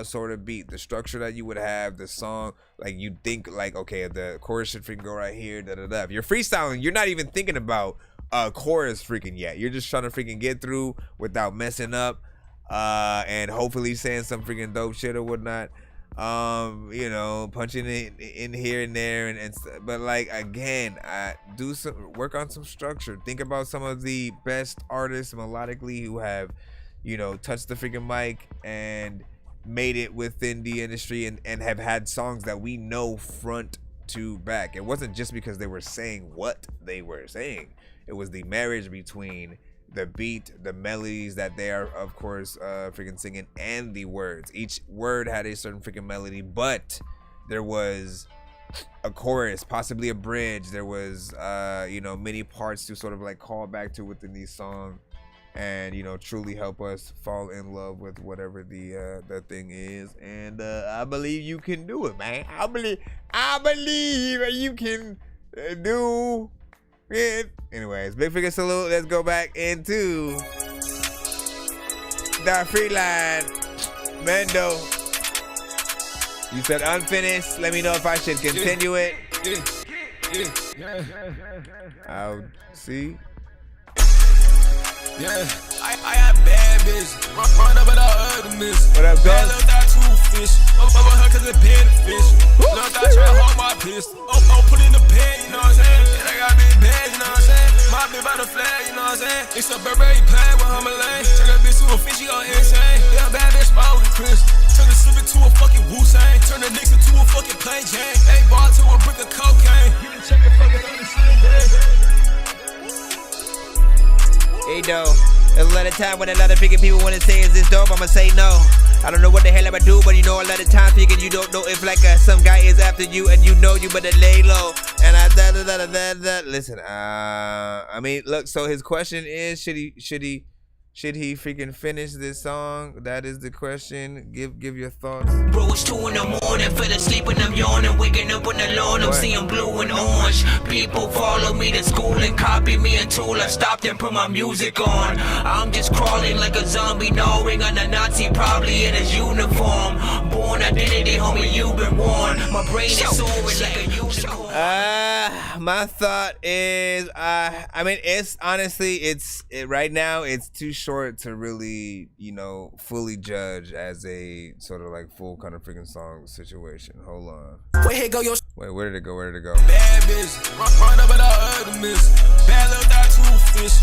sort of beat. The structure that you would have, the song, like you think like, okay, the chorus should freaking go right here, da da da. If you're freestyling, you're not even thinking about chorus freaking yet. You're just trying to freaking get through without messing up, and hopefully saying some freaking dope shit or whatnot. You know, punching it in here and there, and but like, again, I do some work on some structure. Think about some of the best artists melodically who have, you know, touched the freaking mic and made it within the industry, and have had songs that we know front to back. It wasn't just because they were saying what they were saying. It was the marriage between the beat, the melodies that they are, of course, freaking singing, and the words. Each word had a certain freaking melody, but there was a chorus, possibly a bridge. There was, you know, many parts to sort of like call back to within these songs, and, you know, truly help us fall in love with whatever the thing is. And I believe you can do it, man. I believe you can do it. Anyways, big figure salute. Let's go back into the free line. Mendo, you said unfinished. Let me know if I should continue it. I'll see. Yeah, I have bad bitch. Run up without ugliness. What up, bad little thought two fish. Over her cause it beneficial. Little thought try to hold my pistol. Oh, put in the pen, you know what I'm saying? And I got big bags, you know what I'm saying? My bitch by the flag, you know what I'm saying? It's a Burberry pad with her Malay. Turn that bitch to a fish, she go insane. Yeah, bad bitch, smile with Chris. Turn the slip into a fucking Wu-Sang. Turn the Knicks into a fucking plain Jane. Hey, ball to a brick of cocaine. You can check the fucking on the same day. Hey, though, there's a lot of time when a lot of freaking people want to say, is this dope? I'ma say no. I don't know what the hell I'ma do, but you know a lot of times freaking you don't know if like some guy is after you, and you know you better lay low. And listen, I mean, look, so his question is, should he Should he freaking finish this song? That is the question. Give your thoughts. Bro, it's 2 in the morning, fell asleep and I'm yawning, waking up on the lawn, I'm seeing blue and orange. People follow me to school and copy me until I stopped and put my music on. I'm just crawling like a zombie, gnawing on a Nazi, probably in his uniform. Born identity, homie, you've been warned. My brain is soaring like a unicorn. My thought is, I mean, it's honestly, right now, it's too short to really, you know, fully judge as a sort of like full kind of freaking song situation. Hold on. Wait, go your. Wait, where did it go? Where did it go? Bad bitch, run up and out of the miss. Bad little got 2 fish.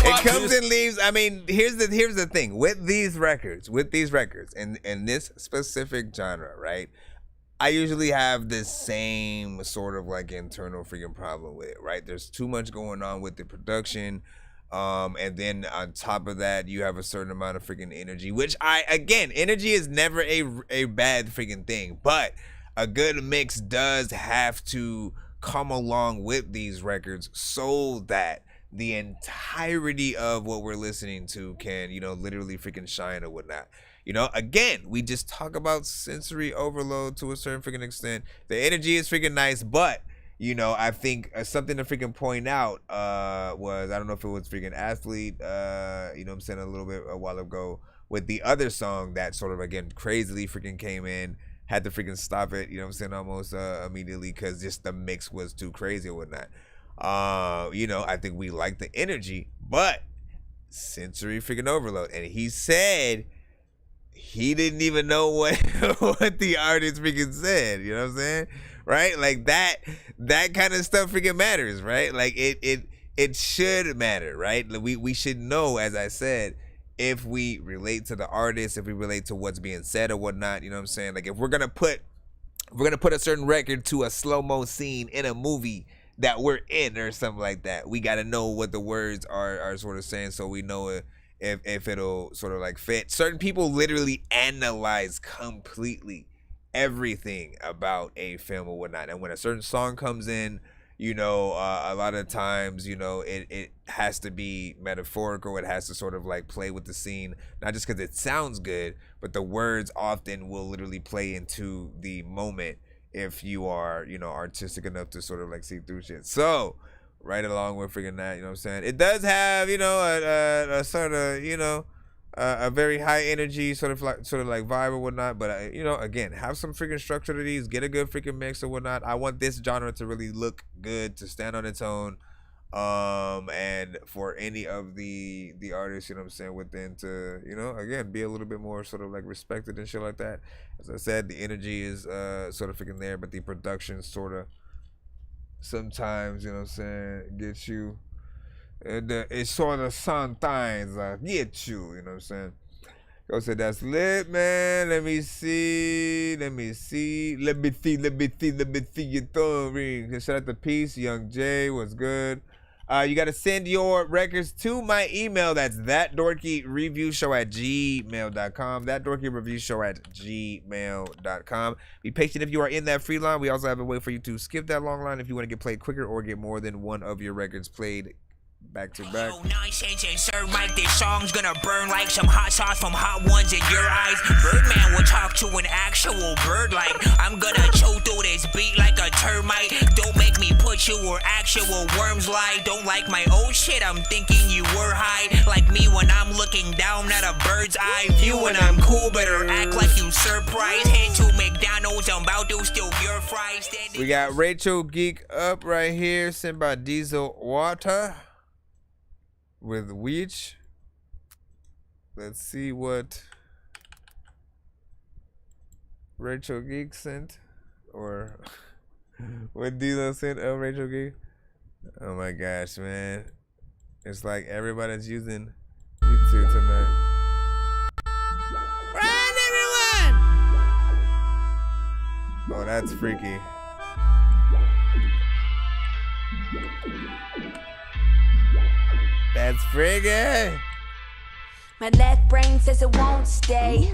It comes and leaves. I mean, here's the thing with these records, in this specific genre, right? I usually have this same sort of like internal freaking problem with it, right? There's too much going on with the production. And then on top of that, you have a certain amount of freaking energy, which energy is never a bad freaking thing, but a good mix does have to come along with these records so that the entirety of what we're listening to can, you know, literally freaking shine or whatnot. You know, again, we just talk about sensory overload to a certain freaking extent. The energy is freaking nice, but, you know, I think something to freaking point out was, I don't know if it was freaking Athlete, you know what I'm saying, a while ago, with the other song that sort of, again, crazily freaking came in, had to freaking stop it, you know what I'm saying, almost immediately because just the mix was too crazy or whatnot. You know, I think we like the energy, but sensory freaking overload. And he said he didn't even know what the artist freaking said, you know what I'm saying? Right? Like that kind of stuff freaking matters, right? Like it should matter, right? We should know, as I said, if we relate to the artist, if we relate to what's being said or whatnot, you know what I'm saying? Like if we're gonna put a certain record to a slow-mo scene in a movie that we're in or something like that, we gotta know what the words are sort of saying, so we know if it'll sort of like fit. Certain people literally analyze completely everything about a film or whatnot, and when a certain song comes in, you know, a lot of times, you know, it has to be metaphorical. It has to sort of like play with the scene, not just because it sounds good, but the words often will literally play into the moment if you are, you know, artistic enough to sort of like see through shit. So right along with freaking that, you know what I'm saying, it does have, you know, a sort of, you know, a very high energy sort of like vibe or whatnot, but you know, again, have some freaking structure to these, get a good freaking mix or whatnot. I want this genre to really look good, to stand on its own, and for any of the artists, you know what I'm saying, within to, you know, again, be a little bit more sort of like respected and shit like that. As I said, the energy is sort of freaking there, but the production sort of sometimes, you know what I'm saying, gets you. It sort of sometimes get you, you know what I'm saying? Go say that's lit, man. Let me see your thumb ring. Shout out to Peace, Young J, what's good? You got to send your records to my email. That's thatdorkyreviewshow@gmail.com. Thatdorkyreviewshow@gmail.com. Be patient if you are in that free line. We also have a way for you to skip that long line if you want to get played quicker or get more than one of your records played back to back. Yo, Nonsenze and Sir Mike, this song's gonna burn like some hot sauce from hot ones in your eyes. Birdman will talk to an actual bird like I'm gonna chew through this beat like a termite. Don't make me put you where actual worms lie. Don't like my old shit, I'm thinking you were high. Like me when I'm looking down at a bird's eye view and I'm cool, better act like you surprised. Head to McDonald's, I'm about to steal your fries. We got Rachel Geek up right here, sent by Diesel Water with Weech. Let's see what Rachel Geek sent, or what Diesel sent of Rachel Geek. Oh my gosh, man. It's like everybody's using YouTube tonight. Run, everyone! Oh, that's freaky. That's freaky. My left brain says it won't stay,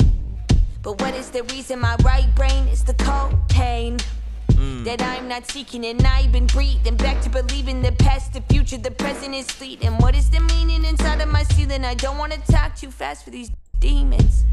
but what is the reason my right brain is the cocaine? that I'm not seeking, and I've been breathing back to believing the past, the future, the present is fleeting. What is the meaning inside of my ceiling? I don't want to talk too fast for these demons.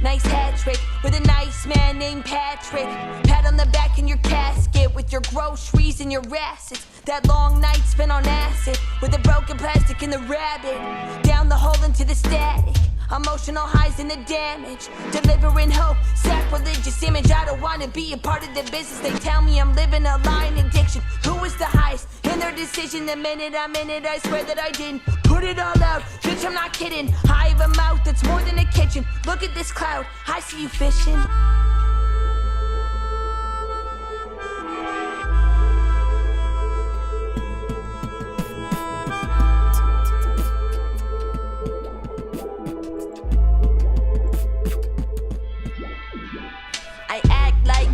Nice hat trick with a nice man named Patrick. Pat on the back in your casket with your groceries and your assets. That long night spent on acid with the broken plastic and the rabbit. Down the hole into the static. Emotional highs and the damage. Delivering hope, sacrilegious image. I don't want to be a part of the business. They tell me I'm living a lying addiction. Who is the highest in their decision? The minute I'm in it, I swear that I didn't put it all out. Bitch, I'm not kidding. I have a mouth that's more than a kitchen. Look at this cloud. I see you fishing.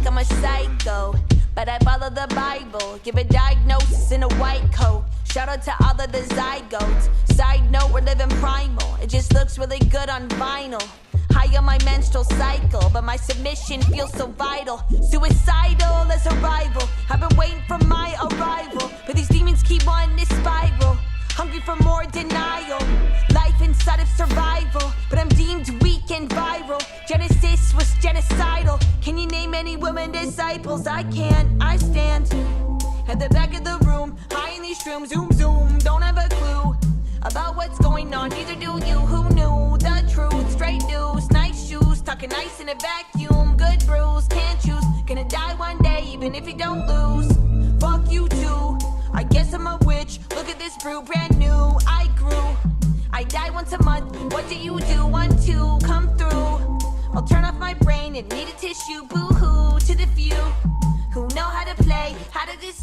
I'm a psycho, but I follow the Bible. Give a diagnosis in a white coat. Shout out to all of the zygotes. Side note, we're living primal. It just looks really good on vinyl. High on my menstrual cycle, but my submission feels so vital. Suicidal as a rival. I've been waiting for my arrival, but these demons keep wanting to spiral. Hungry for more denial. Life inside of survival, but I'm deemed weak and viral. Genesis was genocidal. Can you name any women disciples? I can't, I stand at the back of the room, high in these shrooms, zoom zoom. Don't have a clue about what's going on, neither do you. Who knew the truth? Straight news, nice shoes, talking nice in a vacuum. Good bruise, can't choose. Gonna die one day, even if you don't lose. Fuck you too. I guess I'm a witch. Look at this brew, brand new. I grew. I die once a month. What do you do? 1, 2, come through. I'll turn off my brain and need a tissue. Boo-hoo to the few who know how to play. How to this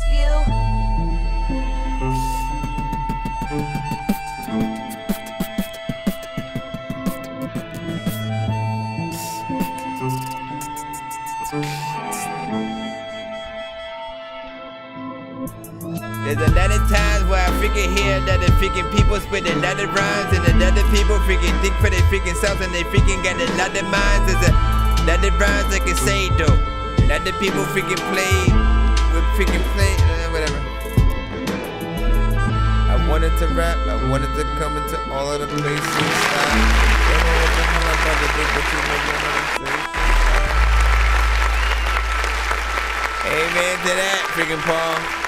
There's a lot of times where I freaking hear that the freaking people spit another rhymes and another people freaking think for their freaking selves and they freaking got another minds. There's a lot of rhymes I can say though. Other people freaking play with freaking whatever. I wanted to rap, I wanted to come into all of the places. Don't know what the hell I'm about to do, but you know what I'm saying. Amen to that, freaking Paul.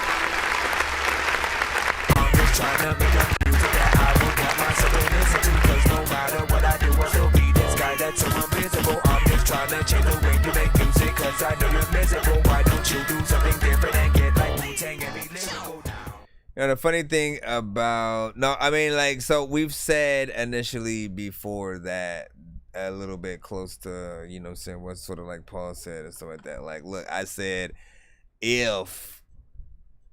Trying to make up music that I will want myself to listen to. Cause no matter what I do, I still be this guy that's so invisible. I'm just trying to change the way you make music. Cause I know you're miserable. Why don't you do something different and get like Wu-Tang and be lyrical now? You know, the funny thing about, so we've said initially before that a little bit close to, you know what I'm saying, what sort of like Paul said and stuff like that. Like, look, I said, if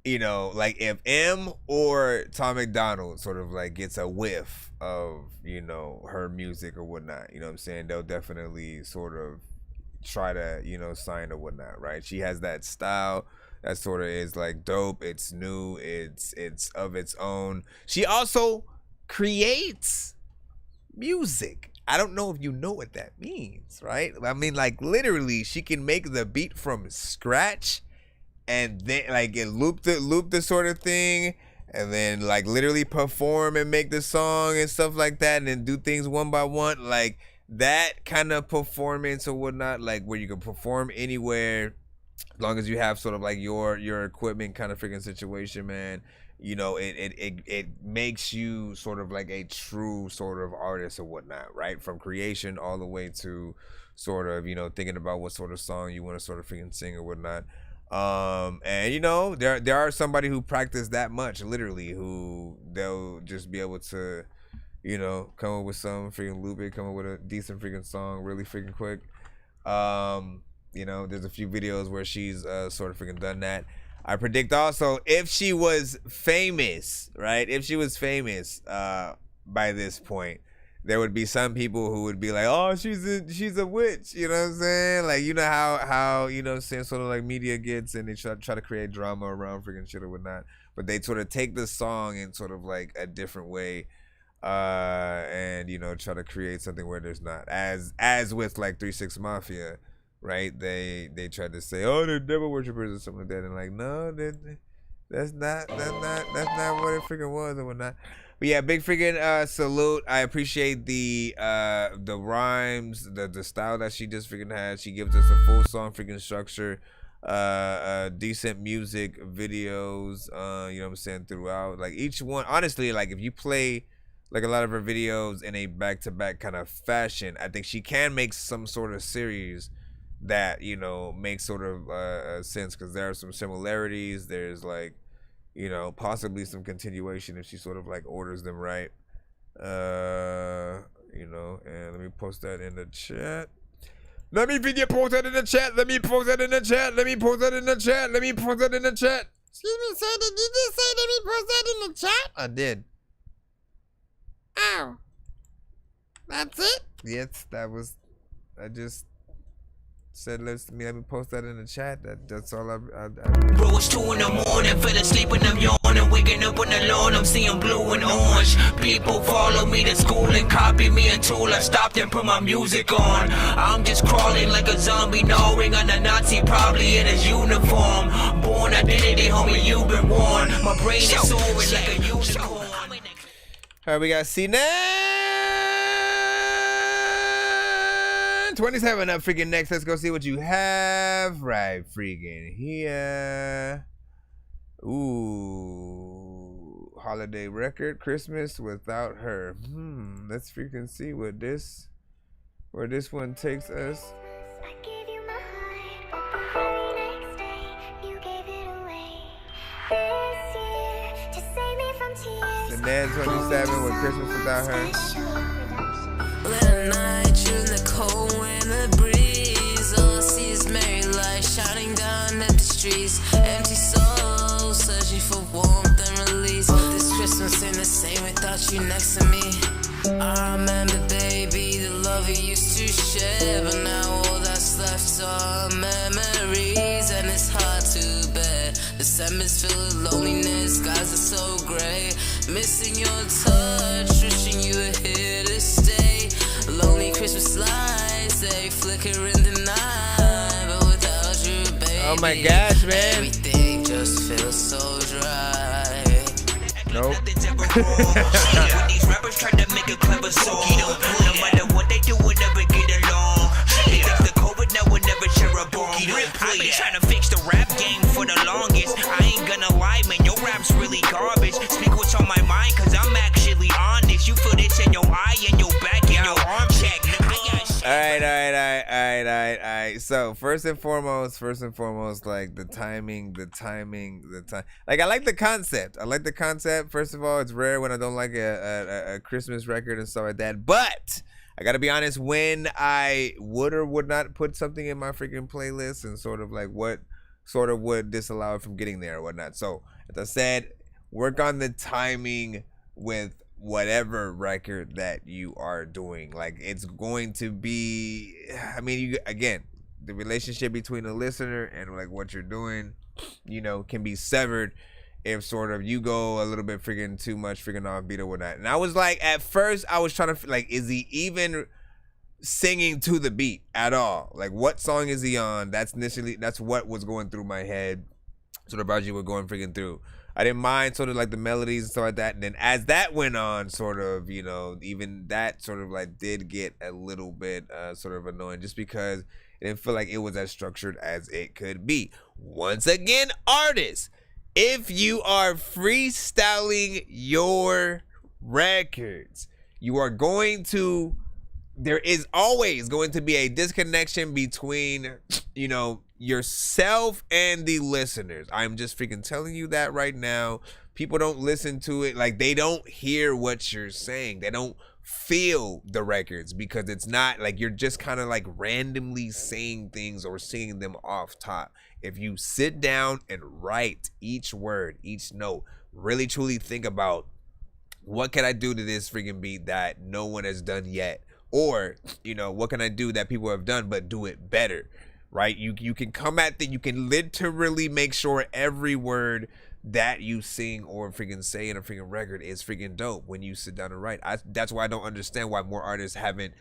M or Tom McDonald sort of like gets a whiff of, you know, her music or whatnot, you know what I'm saying, they'll definitely sort of try to, you know, sign or whatnot, right? She has that style that sort of is like dope. It's new. It's of its own. She also creates music. I don't know if you know what that means, right? I mean, like literally she can make the beat from scratch and then like it loop the sort of thing, and then like literally perform and make the song and stuff like that, and then do things one by one, like that kind of performance or whatnot, like where you can perform anywhere as long as you have sort of like your equipment kind of freaking situation, man. You know, it makes you sort of like a true sort of artist or whatnot, right? From creation all the way to sort of, you know, thinking about what sort of song you want to sort of freaking sing or whatnot. And you know, there are somebody who practice that much, literally, who they'll just be able to, you know, come up with some freaking loop it, come up with a decent freaking song really freaking quick. You know, there's a few videos where she's sort of freaking done that. I predict also if she was famous, right? If she was famous by this point, there would be some people who would be like, oh, she's a witch, you know what I'm saying? Like, you know how you know what I'm saying, sort of like media gets, and they try to create drama around freaking shit or whatnot. But they sort of take the song in sort of like a different way, and you know, try to create something where there's not. As with like 3 6 Mafia, right? They tried to say, oh, they're devil worshippers or something like that, and like, no, that's not what it freaking was or whatnot. But yeah, big freaking salute. I appreciate the rhymes, the style that she just freaking had. She gives us a full song freaking structure, decent music videos, you know what I'm saying, throughout. Like each one, honestly, like if you play like a lot of her videos in a back-to-back kind of fashion, I think she can make some sort of series that, you know, makes sort of sense, because there are some similarities. There's like, you know, possibly some continuation if she sort of like orders them right. You know, and let me post that in the chat. Let me post that in the chat. Let me post that in the chat. Let me post that in the chat. Let me post that in the chat. Excuse me, sir, did you just say let me post that in the chat? I did. Oh. That's it? Yes, that was, I just said let me post that in the chat. That's all I Bro, it's 2 in the morning, fell asleep and I'm yawning, waking up on the lawn, I'm seeing blue and orange. People follow me to school and copy me until I stopped and put my music on. I'm just crawling like a zombie, gnawing on a Nazi, probably in his uniform. Born identity, homie, you've been warned. My brain is soaring like a unicorn. Alright, we got C9 27 up freaking next. Let's go see what you have right freaking here. Ooh, holiday record, Christmas without her. Let's freaking see what where this one takes us. The Nan 27 with Christmas without her. Late night, in the cold winter breeze. All I see is merry light shining down empty streets. Empty souls searching for warmth and release. But this Christmas ain't the same without you next to me. I remember, baby, the love we used to share, but now all that's left are memories, and it's hard to bear. December's filled with loneliness, skies are so gray. Missing your touch, wishing you were here to stay. Lonely Christmas lights, they flicker in the night, but without you, baby, oh my gosh, man, everything just feels so dry. Nope. When these rappers try to make a clever song, no matter what they do, we'll never get along. They think the COVID now will never share a bomb. I've been trying to fix the rap game for the longest. I ain't gonna lie, man, your rap's really garbage. Speak what's on my mind, cause I'm actually honest. You feel this in your eye and your back and your arm check. Alright. So first and foremost, like the timing. Like I like the concept. First of all, it's rare when I don't like a Christmas record and stuff like that. But I gotta be honest, when I would or would not put something in my freaking playlist, and sort of like what sort of would disallow it from getting there or whatnot. So as I said, work on the timing with whatever record that you are doing. Like it's going to be, I mean, again, the relationship between the listener and like what you're doing, you know, can be severed if sort of you go a little bit freaking too much freaking offbeat or whatnot. And I was like, at first I was trying to like, is he even singing to the beat at all? Like what song is he on? That's what was going through my head sort of as you were going freaking through. I didn't mind sort of like the melodies and stuff like that. And then as that went on, sort of, you know, even that sort of like did get a little bit sort of annoying, just because it didn't feel like it was as structured as it could be. Once again, artists, if you are freestyling your records, you are going to, there is always going to be a disconnection between, you know, yourself and the listeners. I'm just freaking telling you that right now. People don't listen to it, like they don't hear what you're saying. They don't feel the records, because it's not like you're just kind of like randomly saying things or singing them off top. If you sit down and write each word, each note, really truly think about, what can I do to this freaking beat that no one has done yet? Or, you know, what can I do that people have done but do it better? Right? You can come at that. You can literally make sure every word that you sing or freaking say in a freaking record is freaking dope when you sit down and write. That's why I don't understand why more artists haven't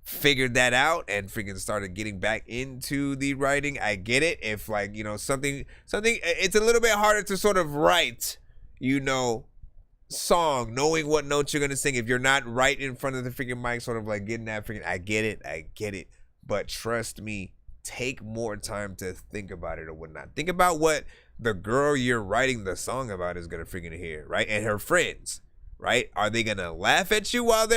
figured that out and freaking started getting back into the writing, I get it. If like, you know, something, it's a little bit harder to sort of write, you know, song, knowing what notes you're gonna sing if you're not right in front of the freaking mic, sort of like getting that freaking, I get it. But trust me, take more time to think about it or whatnot. Think about what the girl you're writing the song about is gonna freaking hear, right? And her friends, right? Are they gonna laugh at you while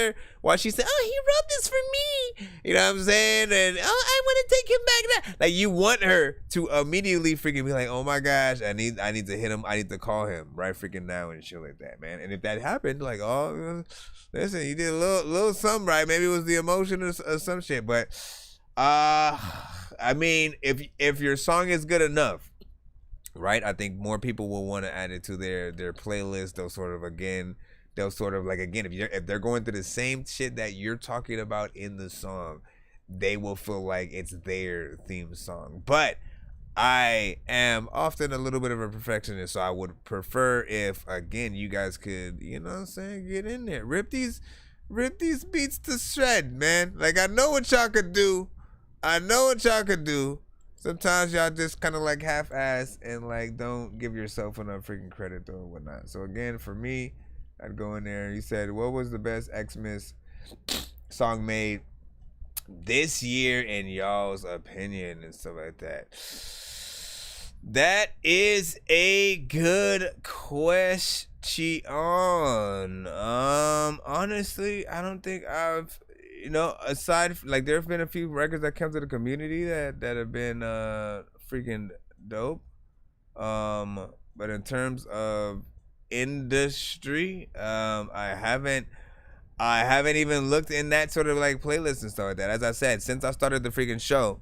she said, "Oh, he wrote this for me," you know what I'm saying? And "Oh, I want to take him back now." Like, you want her to immediately freaking be like, "Oh my gosh, I need to hit him. I need to call him right freaking now," and shit like that, man. And if that happened, like, oh, listen, you did a little something right. Maybe it was the emotion or some shit. But I mean, if your song is good enough, right? I think more people will want to add it to their playlist. They'll sort of like, again, if they're going through the same shit that you're talking about in the song, they will feel like it's their theme song. But I am often a little bit of a perfectionist, so I would prefer if, again, you guys could, you know what I'm saying, get in there, rip these beats to shred, man. Like, I know what y'all could do. Sometimes y'all just kind of like half-ass and like don't give yourself enough freaking credit or whatnot. So again, for me, I'd go in there. You said, what was the best Xmas song made this year in y'all's opinion and stuff like that? That is a good question. Honestly, I don't think I've, you know, aside, like, there have been a few records that come to the community that have been freaking dope. But in terms of industry, I haven't even looked in that sort of like playlist and stuff like that. As I said, since I started the freaking show,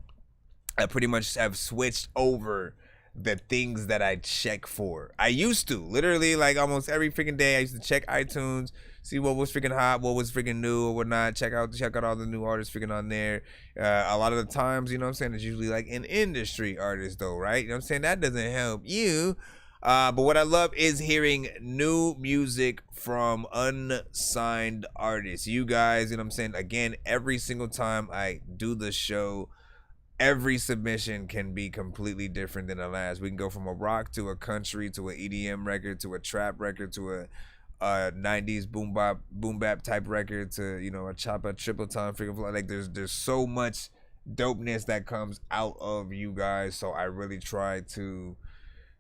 I pretty much have switched over the things that I check for. I used to literally, like, almost every freaking day I used to check iTunes, see what was freaking hot, what was freaking new or whatnot, check out all the new artists freaking on there. A lot of the times, you know what I'm saying, it's usually like an industry artist though, right? You know what I'm saying? That doesn't help you. But what I love is hearing new music from unsigned artists. You guys, you know what I'm saying? Again, every single time I do the show, every submission can be completely different than the last. We can go from a rock to a country to an EDM record to a trap record to a 90s boom bap type record to, you know, a triple time freaking fly. Like, there's so much dopeness that comes out of you guys. So I really try to,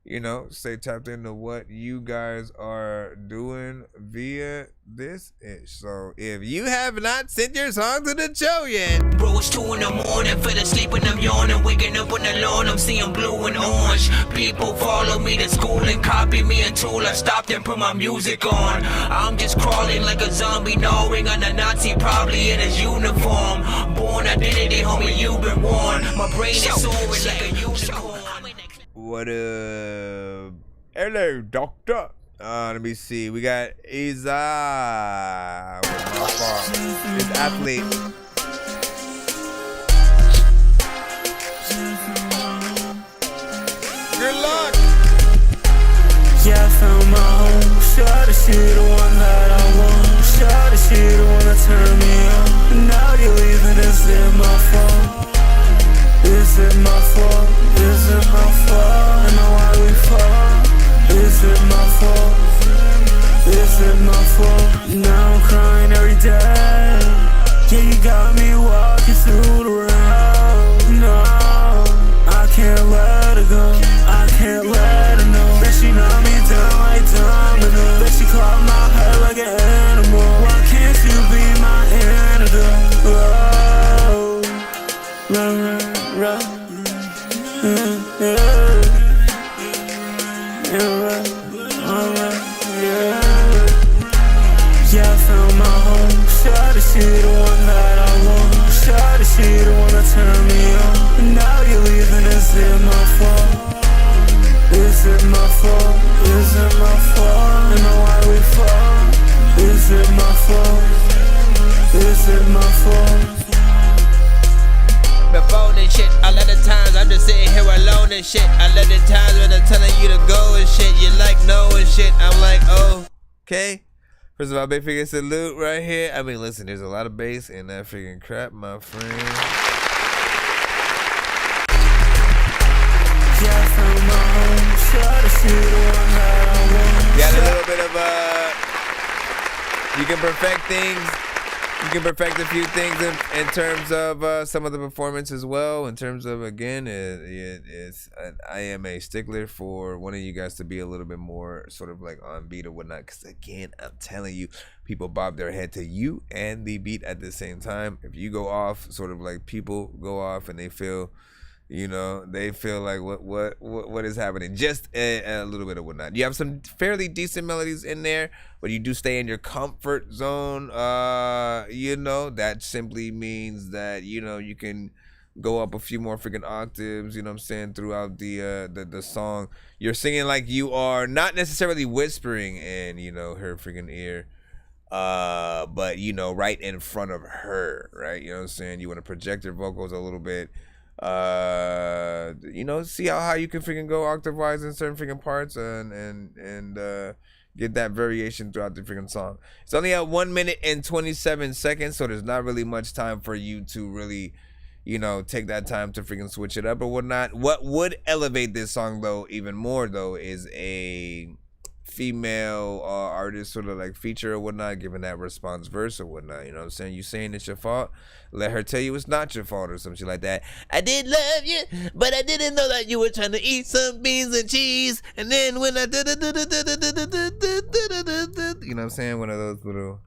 you know, stay tapped into what you guys are doing via this ish. So if you have not sent your song to the show yet, bro, it's 2 in the morning, fell asleep and I'm yawning, waking up on the lawn, I'm seeing blue and orange. People follow me to school and copy me until I stopped and put my music on. I'm just crawling like a zombie, gnawing on a Nazi, probably in his uniform. Born identity, homie, you've been warned. My brain is soaring like a unicorn. What up? Hello, doctor. Let me see. We got Iza. It's athlete. Good luck. Yeah, I found my home. Shawty, she the one that I want. Shawty, she the one that turned me on. Now you're leaving, is it my fault? Is it my fault? Is it my fault? I know why we fall. Is it my fault? Is it my fault? Now I'm crying every day. Yeah, you got me walking through the rain. No, I can't let her go. I can't let her know that she knocked me down like domino. That she clawed my head like an animal. Why can't you be my antidote? Oh, run. Yeah, I found my home. Shawty, she the one that I want. Shawty, she the one that turned me on. Now you're leaving, is it my fault? Is it my fault? Is it my fault? I know why we fall. Is it my fault? Is it my fault? Before this shit, a lot of times I'm just sitting here alone and shit. A lot of times when I'm telling you to go and shit, you like no and shit. I'm like, oh, okay. First of all, big freaking salute right here. I mean, listen, there's a lot of bass in that freaking crap, my friend. Got a little bit of you can perfect things. You can perfect a few things in terms of some of the performance as well. In terms of, again, I am a stickler for one of you guys to be a little bit more sort of like on beat or whatnot. Because again, I'm telling you, people bob their head to you and the beat at the same time. If you go off, sort of like people go off and they feel, you know, they feel like what is happening. Just a little bit of whatnot. You have some fairly decent melodies in there, but you do stay in your comfort zone. You know, that simply means that, you know, you can go up a few more freaking octaves, you know what I'm saying, throughout the song. You're singing like you are not necessarily whispering in, you know, her freaking ear. But, you know, right in front of her, right? You know what I'm saying? You want to project your vocals a little bit. You know, see how you can freaking go octave wise in certain freaking parts and get that variation throughout the freaking song. It's only at 1 minute and 27 seconds, so there's not really much time for you to really, you know, take that time to freaking switch it up or whatnot. What would elevate this song though even more though is a female artist sort of like feature or whatnot, giving that response verse or whatnot. You know what I'm saying? You saying it's your fault, let her tell you it's not your fault or some shit like that. I did love you, but I didn't know that you were trying to eat some beans and cheese. And then when I you know what I'm saying? One of those little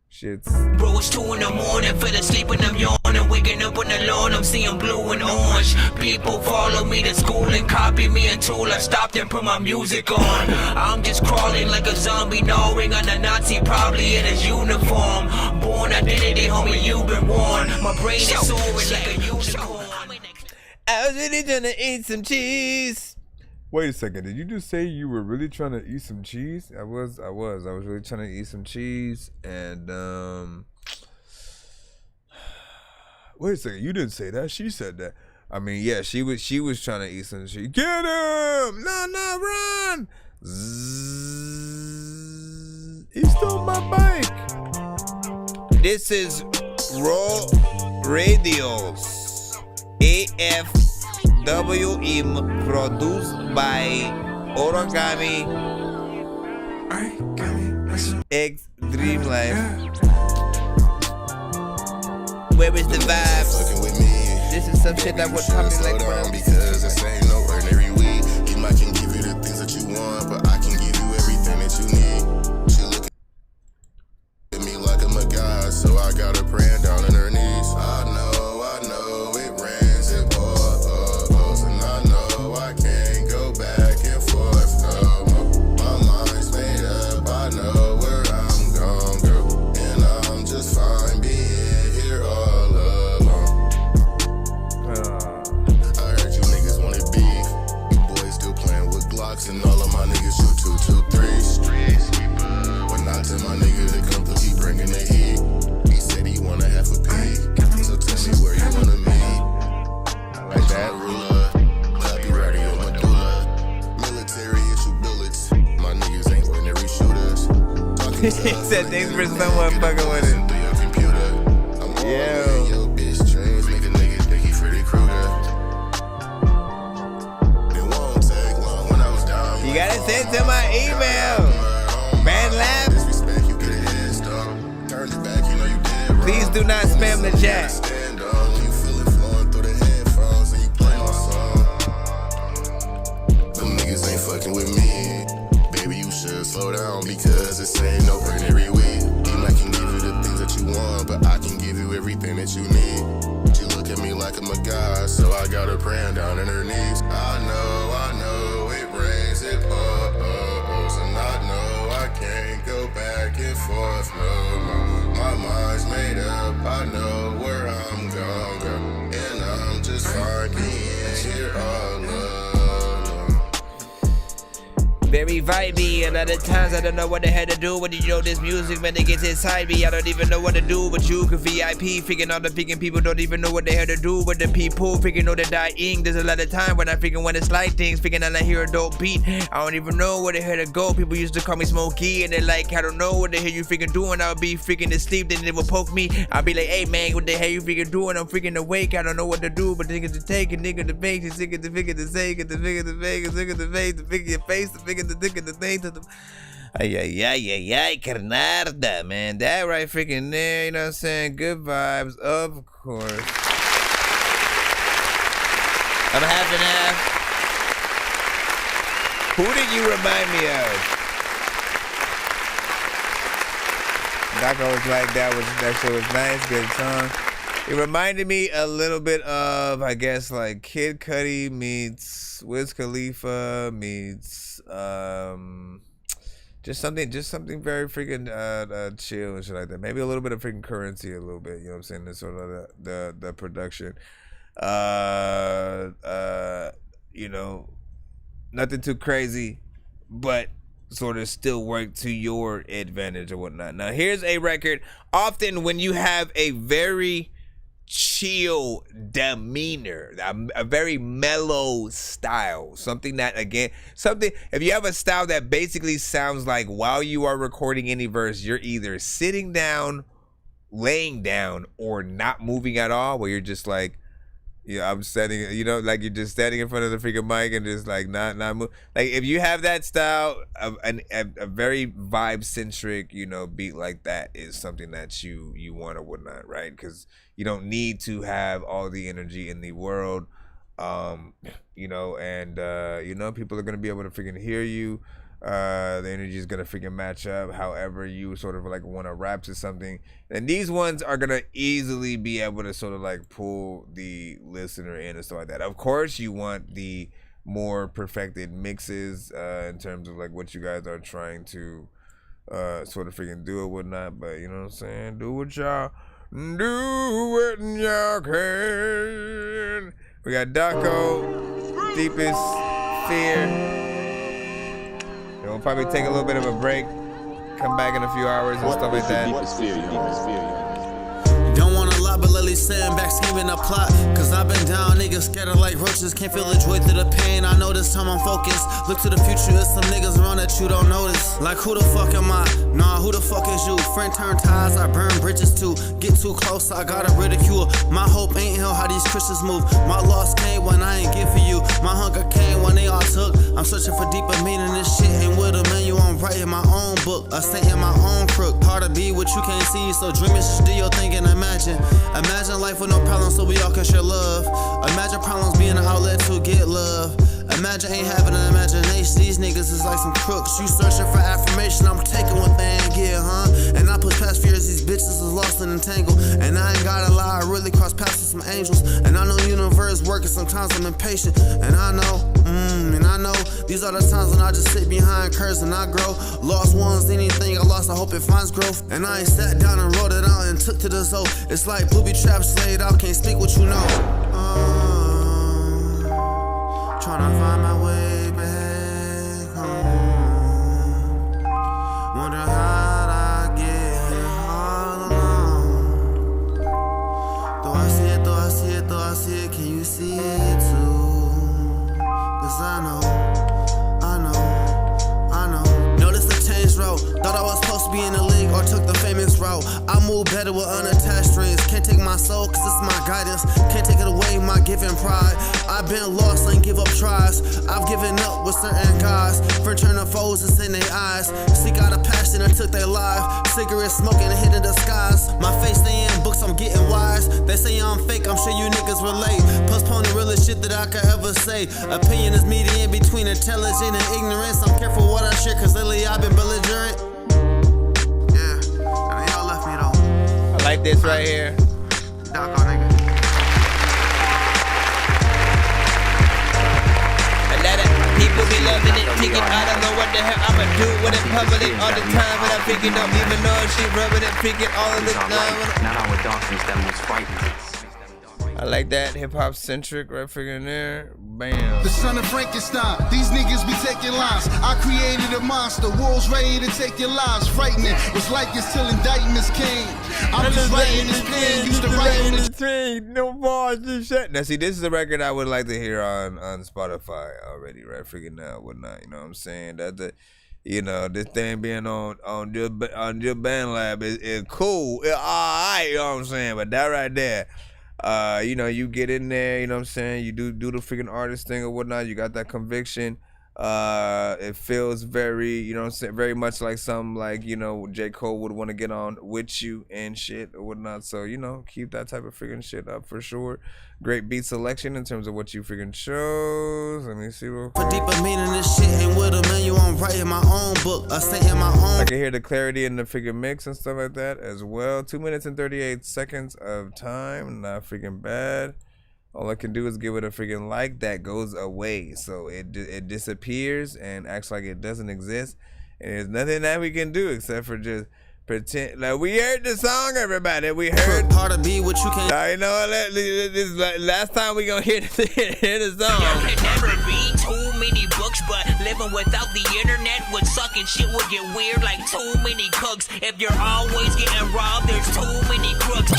shits. Bro, it's 2 in the morning, fell asleep and I'm yawning, waking up on the lawn, I'm seeing blue and orange. People follow me to school and copy me until I stopped and put my music on. I'm just crawling like a zombie, gnawing on a Nazi, probably in his uniform. Born identity, homie, you've been warned. My brain is soaring like a unicorn. I was really trying to eat some cheese. Wait a second, did you just say you were really trying to eat some cheese? I was really trying to eat some cheese and wait a second, you didn't say that, she said that. I mean, yeah, she was trying to eat some cheese. Get him! No, run! Zzz. He stole my bike. This is Raw Radios AFWM, produced by Origami X Dream Life. Where is the vibes? This is some shit that would probably like because this ain't no ordinary weed. You might can give you the things that you want, but I can give you everything that you need. She look at me like I'm a god, so I got her praying down on her knees. I know it rains, it pours, and I know I can't go back and forth no more. My mind's made up, I know where I'm gon' go, and I'm just fine being here all alone. I heard you niggas wanted beef. You boys still playing with Glocks, and all of my niggas shoot 223. Street sweeper. When I tell my nigga to come through, he bringing the heat. He said he wanna have a peek. So tell me where you wanna meet. I like that. Happy radio medulla. Military issue bullets. My niggas ain't ordinary shooters. He said thanks for someone fucking with it. Yeah. Yo, bitch trains make a nigga think he Freddy Krueger. It won't take long when I was down. You gotta send to my email. Man laugh. Disrespect, you get a head start. Turn it back, you know you did wrong. Please do not spam the chat. Stand on, you feel it flowing through the headphones and you play my song. Them niggas ain't fucking with me. Baby, you should slow down because this ain't no ordinary weed. You might can give you the things that you want, but I can give you everything that you need. She look at me like I'm a god, so I got her praying down on her knees. I know, it rains, it pours, and I know I can't go back and forth no more. My mind's made up, I know where I'm gon' go, and I'm just fine being here all alone. very vibey. A lot of times I don't know what the hell to do, but you know this music, man, it gets inside me. I don't even know what to do, but you can VIP. Freaking all the freaking people don't even know what the hell to do, but the people freaking know they're dying. There's a lot of time when I freaking want to slide things, freaking and I hear a dope beat. I don't even know where the hell to go. People used to call me Smokey, and they're like, I don't know what the hell you freaking doing. I'll be freaking asleep, then they will poke me. I'll be like, hey man, what the hell you freaking doing? I'm freaking awake, I don't know what to do, but nigga to take, a nigga to make, a nigga to figure to say, a nigga to make, a nigga to make, to figure your face, to figure the dick, the thing to the. Ay, carnarda, man. That right freaking there, you know what I'm saying? Good vibes, of course. I'm half and half. Who did you remind me of? Doc was like, that shit was nice, good song. It reminded me a little bit of, I guess, like Kid Cudi meets Wiz Khalifa meets just something very freaking chill and shit like that. Maybe a little bit of freaking Currency, a little bit. You know what I'm saying? This sort of the production. You know, nothing too crazy, but sort of still work to your advantage or whatnot. Now, here's a record. Often when you have a very chill demeanor, a very mellow style, something that, again, if you have a style that basically sounds like while you are recording any verse, you're either sitting down, laying down, or not moving at all, where you're just like, yeah, I'm standing, you know, like you're just standing in front of the freaking mic and just like not move. Like if you have that style, a very vibe centric, you know, beat like that is something that you want or whatnot, right? Because you don't need to have all the energy in the world, you know, and you know, people are gonna be able to freaking hear you. The energy is gonna freaking match up however you sort of like want to rap to something, and these ones are gonna easily be able to sort of like pull the listener in and stuff like that. Of course you want the more perfected mixes in terms of like what you guys are trying to sort of freaking do or whatnot, but you know what I'm saying, do what y'all can. We got Daco, Deepest Fear. We'll probably take a little bit of a break, come back in a few hours and stuff like that. Don't want a lot, but lately sitting back scheming a plot. Cause I've been down, niggas scattered like roaches. Can't feel the joy through the pain. I know this time I'm focused. Look to the future, there's some niggas around that you don't notice. Like who the fuck am I? Nah, who the fuck is you? Friend turn ties, I burn bridges too. Get too close, I gotta ridicule. My hope ain't hell how these Christians move. My loss came when I ain't give for you. My hunger came when they all took. I'm searching for deeper meaning. This shit ain't with a menu. I'm writing my own book. I stay in my own crook. Hard to be what you can't see. So dream is just do your thing and imagine. Imagine life with no problems so we all can share love. Imagine problems being an outlet to get love. Imagine ain't having an imagination. These niggas is like some crooks. You searching for affirmation, I'm taking what they ain't get, huh? And I push past fears, these bitches is lost and entangled. And I ain't gotta lie, I really cross paths with some angels. And I know universe working, sometimes I'm impatient. And I know, these are the times when I just sit behind curves and I grow. Lost ones, anything I lost, I hope it finds growth. And I ain't sat down and wrote it out and took to the soul. It's like booby traps laid out, can't speak what you know. Tryna find my way back home. Wonder how'd I get here all alone. Though I see it, can you see it too? Cause I know. Notice the change road. Thought I was supposed to be in the league or took the famous route. I move better with unattached strings. Can't take my soul cause it's my guidance. Can't take it away, my giving pride. I've been lost, ain't give up tries. I've given up with certain guys. For turning foes, it's in their eyes. Seek out a passion and took their life. Cigarettes smoking and hitting the skies. My face stay in books, I'm getting wise. They say I'm fake, I'm sure you niggas relate. Postpone the realest shit that I could ever say. Opinion is median between intelligent and ignorance. I'm careful what I share cause lately I've been belligerent. Yeah, I mean y'all left me though. I like this right here. Doc, nigga. People be loving it, thinking I don't know what the hell I'ma do with it public all the time, but I'm thinking don't even know if she rubbing it, picking all of the time. Not our darkness that most frightens us. I like that hip hop centric right freaking there. Bam. The son of Frankenstein, these niggas be taking lives. I created a monster, wolves ready to take your lives. Frightening, was like this till indictments came. I was writing this pen, used to write on this train. No bars, this shit. Now see, this is a record I would like to hear on Spotify already, right? Freaking out, whatnot. You know what I'm saying? That the, you know, this thing being on your band lab is cool. It's alright, you know what I'm saying? But that right there. You know, you get in there, you know what I'm saying? You do the freaking artist thing or whatnot. You got that conviction. It feels very, you know what I'm saying, very much like something like, you know, J. Cole would want to get on with you and shit or whatnot. So, you know, keep that type of freaking shit up for sure. Great beat selection in terms of what you freaking chose. Let me see real quick. Put deeper meaning this shit ain't with a menu. I'm writing my own book. I stay in my own. I can hear the clarity in the freaking mix and stuff like that as well. 2 minutes and 38 seconds of time. Not freaking bad. All I can do is give it a freaking like. That goes away. So it disappears and acts like it doesn't exist. And there's nothing that we can do except for just pretend. Like, we heard the song, everybody. We heard. Hard to be what you can't. You know, this is like last time we gonna hear the song. There can never be too many books, but living without the internet would suck and shit would get weird like too many cooks. If you're always getting robbed, there's too many crooks.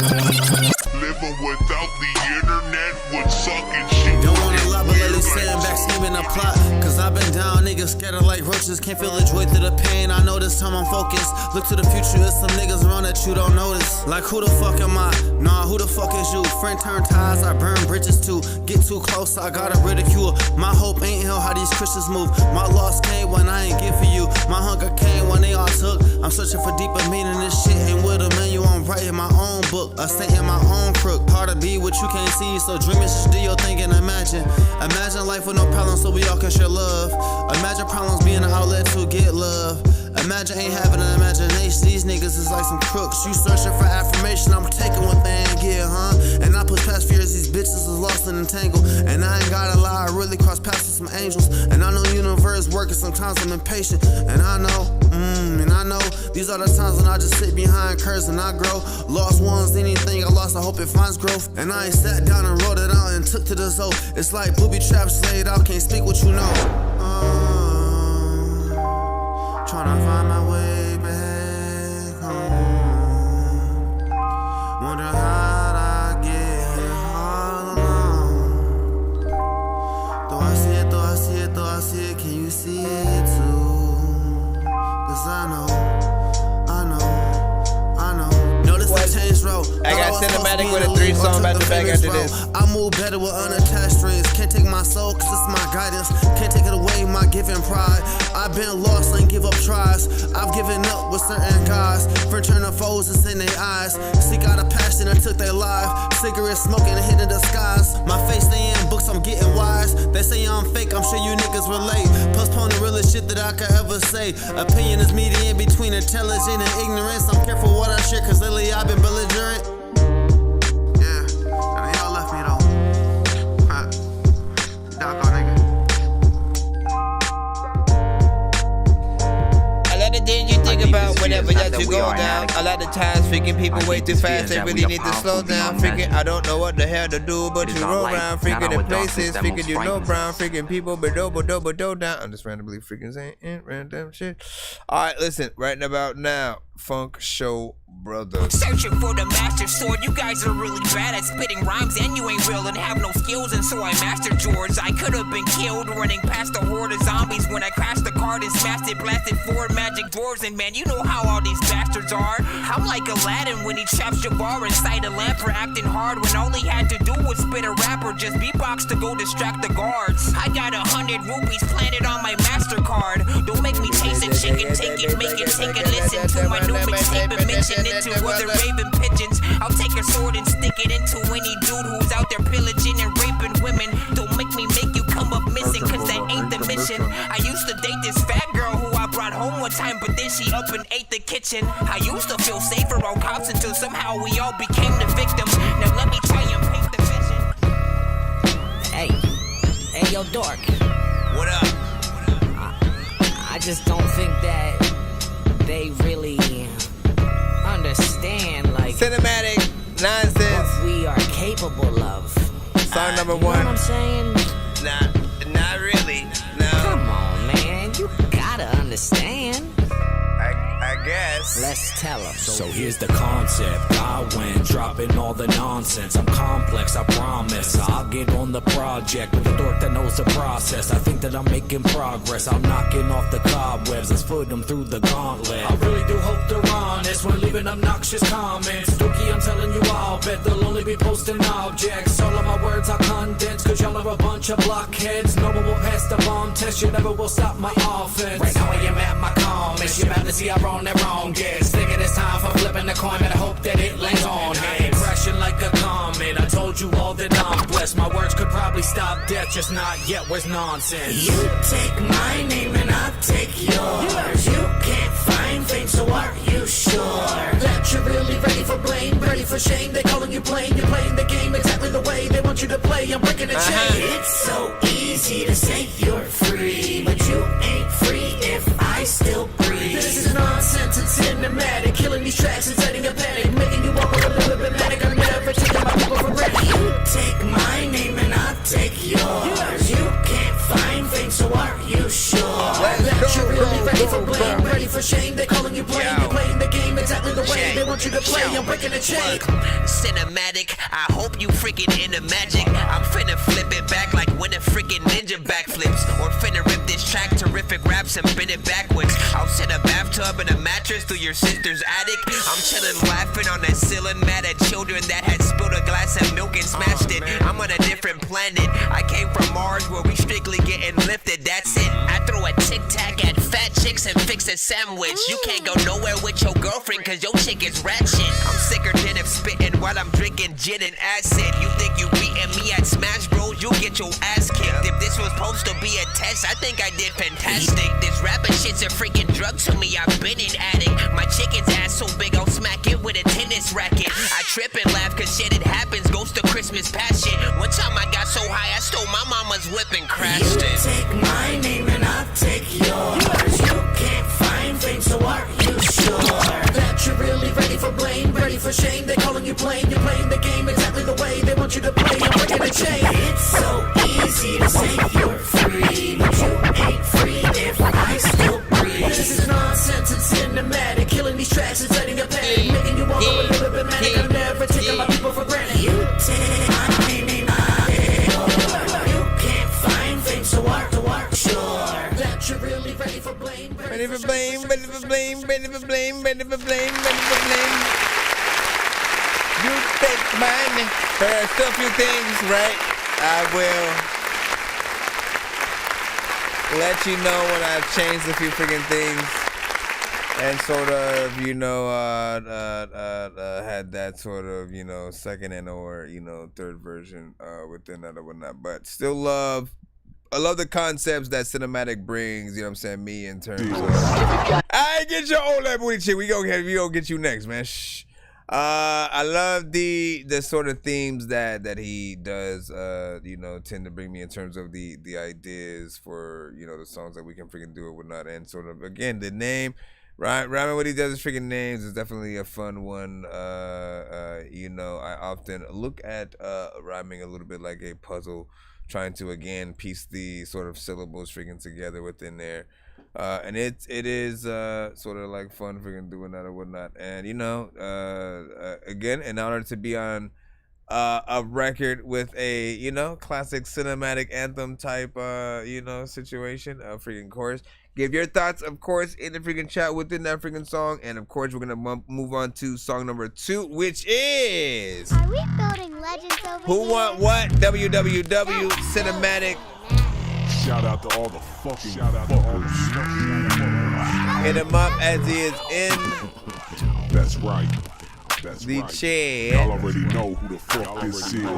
Living without the internet would suck and shit. Don't wanna lie, but lately sitting back scheming a plot. Cause I've been down, niggas scattered like roaches. Can't feel the joy through the pain. I know this time I'm focused. Look to the future, there's some niggas around that you don't notice. Like, who the fuck am I? Nah, who the fuck is you? Friend turn ties, I burn bridges too. Get too close, I gotta ridicule. My hope ain't hell how these Christians move. My loss came when I ain't give for you. My hunger came when they all took. I'm searching for deeper meaning. This shit ain't with a menu. I'm writing my own book. I stay in my own crook. Hard to be what you can't see. So dream is just do your thing and imagine. Imagine life with no problems so we all can share love. Imagine problems being an outlet to get love. Imagine ain't having an imagination. These niggas is like some crooks. You searching for affirmation, I'm taking what they ain't get, huh? And I push past fears, these bitches is lost in a tangle. And I ain't gotta lie, I really cross paths with some angels. And I know universe working, sometimes I'm impatient. And I know, these are the times when I just sit behind curves and I grow. Lost ones, anything I lost, I hope it finds growth. And I ain't sat down and wrote it out and took to the zoo. It's like booby traps laid out, can't speak what you know. Tryna find my way back home. Wonder how'd I get here all alone. Though I see it, can you see it too? Cause I know. Notice the change road. I got cinematic with a 3-song back to back after this. I move better with unattached strings. Can't take my soul cause it's my guidance. Can't take it away, my giving pride. I've been lost, ain't give up tries. I've given up with certain guys. For turning foes, it's in their eyes. Seek out a passion and took their life. Cigarettes smoking and hitting the skies. My face stay in books, I'm getting wise. They say I'm fake, I'm sure you niggas relate. Postpone the realest shit that I could ever say. Opinion is median between intelligent and ignorance. I'm careful what I share cause lately I've been belligerent. Yeah, I mean, y'all left me though. Doc, nigga. A lot of things you think about whenever that you go down. A lot of times freaking people way too fast, they really need to slow down. Freaking I don't know what the hell to do, but you roll around freaking in places, freaking you know brown, freaking people, but do down. I'm just randomly freaking saying random shit. Alright, listen, right about now, Funk Show Brothers. Searching for the master sword. You guys are really bad at spitting rhymes and you ain't real and have no skills, and so I mastered yours. I could have been killed running past a horde of zombies when I crashed the card and smashed it, blasted 4 magic doors. And man, you know how all these bastards are. I'm like Aladdin when he traps Jabbar inside a lamp for acting hard when all he had to do was spit a rap or just beatbox to go distract the guards. I got 100 rupees planted on my MasterCard. Don't make me taste a chicken, take it, make it, take a listen to my new mixtape and mention it to other raving pigeons. I'll take a sword and stick it into any dude who's out there pillaging and raping women. Don't make me make you come up missing, cause that ain't the mission. I used to date this fat girl who I brought home one time, but then she up and ate the kitchen. I used to feel safer on cops until somehow we all became the victims. Now let me try and paint the vision. Hey yo Dork. What up? I just don't think that they really understand like cinematic nonsense. What we are capable of. Song number You know one. what I'm saying? Not really. No. Come on, man. You gotta understand. I guess. Let's tell them. So here's the concept. I went dropping all the nonsense. I'm complex, I promise. I'll get on the project with a dork that knows the process. I think that I'm making progress. I'm knocking off the cobwebs. Let's put them through the gauntlet. I really do hope they're honest when leaving obnoxious comments. Dorky, I'm telling you, I'll bet they'll only be posting objects. All of my words I condense, cause y'all are a bunch of blockheads. No one will pass the bomb test. You never will stop my offense. Right now I am at my comments. You're about to see I'm on that wrong guess. Thinking it's time for flipping the coin, and I hope that it lands on heads. Crashing like a comet. I told you all that I'm blessed. My words could probably stop death, just not yet. Where's nonsense? You take my name and I'll take yours. You can't find fame, so are you sure that you're really ready for blame, ready for shame? They calling you plain, you're playing the game exactly the way they want you to play. I'm breaking the chain. It's so easy to say you're free, but you ain't free if I still breathe. This is nonsense and cinematic, killing these tracks and setting a panic, making you walk a little bit manic. I'm never taking my people for granted. You take my name and I'll take yours. You can't find fame, so are you sure that you're really ready for blame, ready for shame? They calling you plain, you're playing the game exactly the way they want you to play. I'm breaking the chain. Cinematic, I hope you freaking into magic. I'm finna flip it back like when a freaking ninja backflips. Or finna rip this track, terrific raps and bend it backwards. I'll set a bathtub and a mattress through your sister's attic. I'm chillin' laughing on that ceiling, mad at children that had spilled a glass of milk and smashed it. I'm on a different planet. I came from Mars where we strictly getting lifted, that's it. I throw a tic-tac at fat chicks and fix a sandwich. You can't go nowhere with your girlfriend cause your chick is ratchet. I'm sicker than if spitting while I'm drinking gin and acid. You think you beating me at Smash Bros, you'll get your ass kicked. If this was supposed to be a test, I think I did fantastic. This rapping shit's a freaking drug to me, I've been an addict. My chicken's ass so big I'll smack it with a tennis racket. I trip and laugh cause shit it happens, Ghost of Christmas past shit. One time I got so high I stole my mama's whip and crashed it. Take my name and I'll take yours. You can't find fame, so are you sure that you're really ready for blame, ready for shame? They calling you plain, you're playing the game exactly the way they want you to play. I'm breaking the chain. It's so easy to say you're free, but you ain't free if I still breathe. This is nonsense and cinematic, killing these tracks and setting a panic, making you walk a little bit manic. I'm never taking my people for granted. You take my name and I'll take yours. You can't find fame, so are sure that you're really ready for blame, ready for blame, ready for blame, ready for blame, ready for blame, ready for blame. You take mine. There are still a few things, right? I will let you know when I've changed a few freaking things and sort of, you know, had that sort of, you know, second and or, you know, third version within that or whatnot. But still I love the concepts that cinematic brings, you know what I'm saying, me in terms of I get your old that booty chick. We gonna get you next, man. Shh. I love the sort of themes that he does you know, tend to bring me in terms of the ideas for, you know, the songs that we can freaking do or whatnot. And sort of again the name, right? Rhyming what he does is freaking names is definitely a fun one. You know, I often look at rhyming a little bit like a puzzle, trying to again piece the sort of syllables freaking together within there, and it is sort of like fun freaking doing that or whatnot. And you know, again, in order to be on a record with a, you know, classic cinematic anthem type you know, situation, freaking chorus. Give your thoughts, of course, in the freaking chat within that freaking song. And of course, we're gonna move on to song number 2, which is Are we building legends over Who here? Want What? WWW Cinematic. Shout out to all the fucking fuckers. Hit him up as he is in That's right. That's the right. chair. Y'all already know who the fuck this is. Now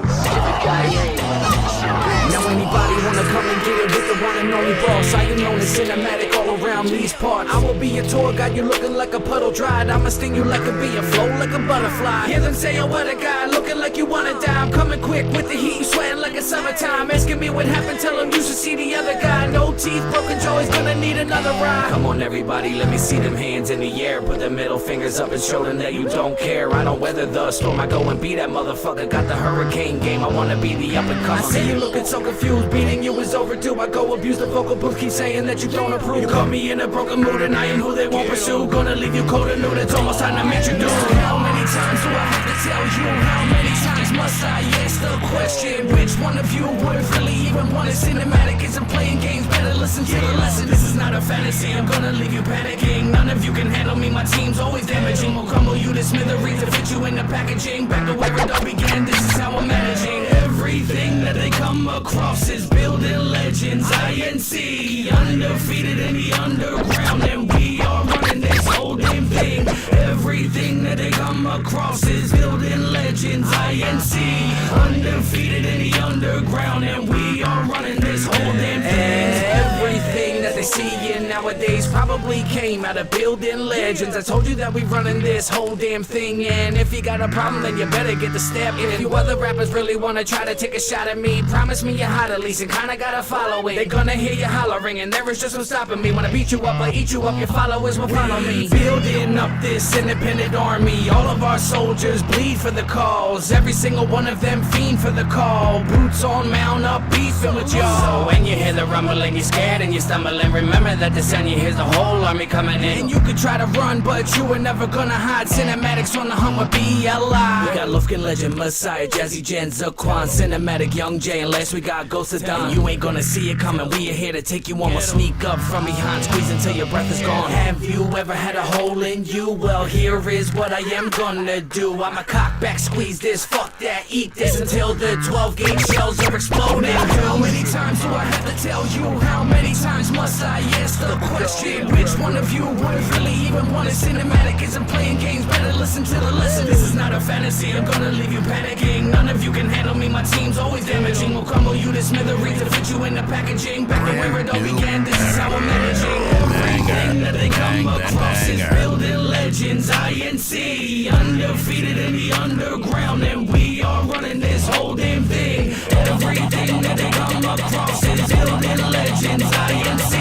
anybody wanna come and get it with the one and only boss? I am known as cinematic all around these parts. I will be your tour guide, you looking like a puddle dried. I'ma sting you like a bee and flow like a butterfly. Hear them say, oh what a guy, looking like you wanna die. I'm coming quick with the heat, sweating like it's summertime. Asking me what happened, tell them you should see the other guy. No teeth, broken jaw, he's gonna need another ride. Come on everybody, let me see them hands in the air. Put the middle fingers up and show them that you don't care. I don't weather the storm. I go and be that motherfucker. Got the hurricane game. I wanna be the up and comer. I see you looking so confused. Beating you is overdue. I go abuse the vocal booth. Keep saying that you don't approve. You caught me in a broken mood and I am who they won't pursue. Gonna leave you cold and nude. It's almost time to meet you, dude. How many times do I have to tell you? How many times must I ask the question? Which one of you would really even want a cinematic? Isn't playing games, better listen to the lesson. This is not a fantasy, I'm gonna leave you panicking. None of you can handle me, my team's always damaging. We'll crumble you to smithereens and fit you in the packaging. Back to where it all began, this is how I'm managing. Everything that they come across is building legends. INC, undefeated in the underground, and we are running this whole damn thing. Everything that they come across is building legends. INC, undefeated in the underground, and we are running this whole damn thing. Everything that they see in nowadays probably came out of building legends. I told you that we running this whole damn thing, and if you got a problem, then you better get the step. If you other rappers really wanna try to take a shot at me, promise me you're hot at least and kinda gotta follow it. They gonna hear you hollering, and there is just no stopping me. When I beat you up, I eat you up, your followers will follow me. Building up this independent army, all of our soldiers bleed for the cause. Every single one of them fiend for the call. Boots on, mount up, beefing with y'all. So when you hear the rumbling, you're scared and you're stumbling. Remember that the sound you hear's the whole army coming in. And you could try to run, but you were never gonna hide. Cinematics on the hum with BLI. We got Lufkin Legend, Messiah, Jazzy Jen, Zaquan, Cinematic, Young J, and last we got Ghost of Dawn. You ain't gonna see it coming, we are here to take you on. We'll sneak up from behind, squeeze until your breath is gone. Have you ever had a hole in you? Well, here is what I am gonna do. I'ma cock back, squeeze this, fuck that, eat this until the 12 gauge shells are exploding. How many times do I have to tell you? How many times must I ask the question? Which one of you would really even want a cinematic? Isn't playing games, better listen to the lesson. This is not a fantasy, I'm gonna leave you panicking. None of you can handle me, my team's always damaging. We'll crumble you to smithereens and fit you in the packaging. Back to where it all began, this is how I'm managing. Everything that they come across is building legends. INC, undefeated in the underground, and we are running this whole damn thing. Everything that they come across is building legends. INC,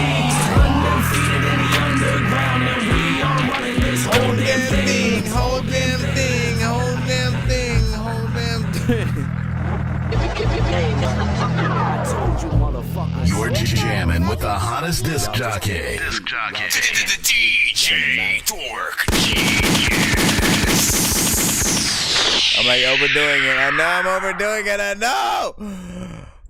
undefeated in the underground, and we are running this whole damn thing. Whole damn thing, whole damn thing, whole damn thing. You're jamming with the hottest disc jockey. The DJ Dork. I'm like overdoing it. I know I'm overdoing it. I know.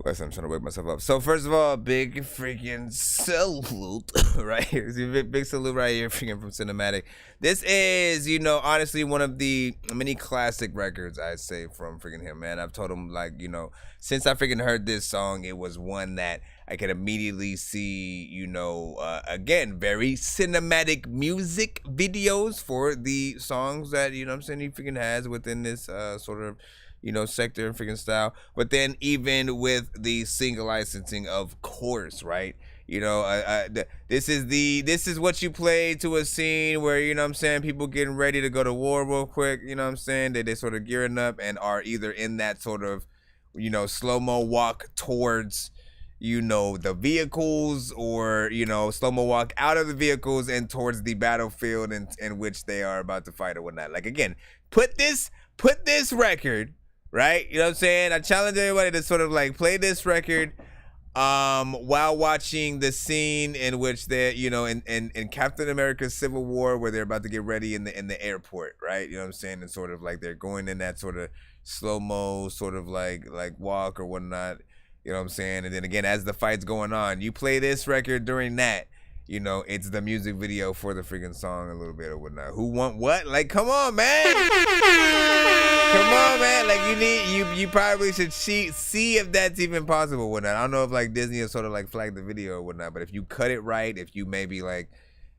Listen, I'm trying to wake myself up. So first of all, big freaking salute right here. Big salute right here, freaking from Cinematic. This is, you know, honestly one of the many classic records I'd say from freaking him, man. I've told him, like, you know, since I freaking heard this song, it was one that I could immediately see, you know, again, very cinematic music videos for the songs that, you know what I'm saying, he freaking has within this sort of, you know, sector and freaking style. But then even with the single licensing, of course, right? You know, this is what you play to a scene where, you know what I'm saying, people getting ready to go to war real quick, you know what I'm saying? They sort of gearing up and are either in that sort of, you know, slow-mo walk towards, you know, the vehicles, or, you know, slow-mo walk out of the vehicles and towards the battlefield in which they are about to fight or whatnot. Like, again, put this record, right? You know what I'm saying? I challenge everybody to sort of like play this record while watching the scene in which they're, you know, in Captain America's Civil War, where they're about to get ready in the airport, right? You know what I'm saying? And sort of like they're going in that sort of slow-mo sort of like walk or whatnot, you know what I'm saying? And then again, as the fight's going on, you play this record during that, you know, it's the music video for the freaking song a little bit or whatnot. Who want what? Like, come on, man. Come on, man. Like, you probably should see if that's even possible or whatnot. I don't know if like Disney has sort of like flagged the video or whatnot, but if you cut it right, if you maybe like,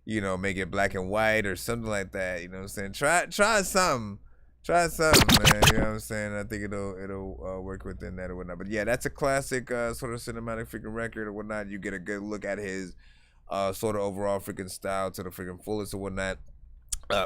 you know, make it black and white or something like that, you know what I'm saying? Try something. Try something, man. You know what I'm saying? I think it'll work within that or whatnot. But yeah, that's a classic sort of cinematic freaking record or whatnot. You get a good look at his sort of overall freaking style to the freaking fullest or whatnot.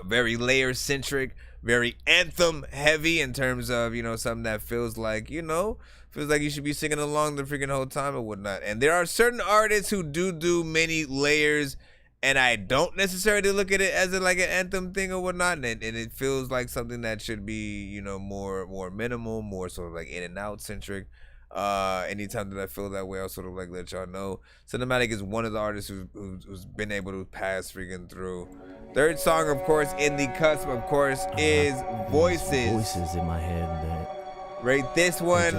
Very layer centric, very anthem heavy in terms of, you know, something that feels like, you know, feels like you should be singing along the freaking whole time or whatnot. And there are certain artists who do many layers and I don't necessarily look at it as like an anthem thing or whatnot, and it feels like something that should be, you know, more minimal, more sort of like in and out centric. Anytime that I feel that way, I'll sort of like let y'all know. Cinematic is one of the artists who's been able to pass freaking through. Third song, of course, in the cusp, of course, is Voices. Voices in my head that rate this one.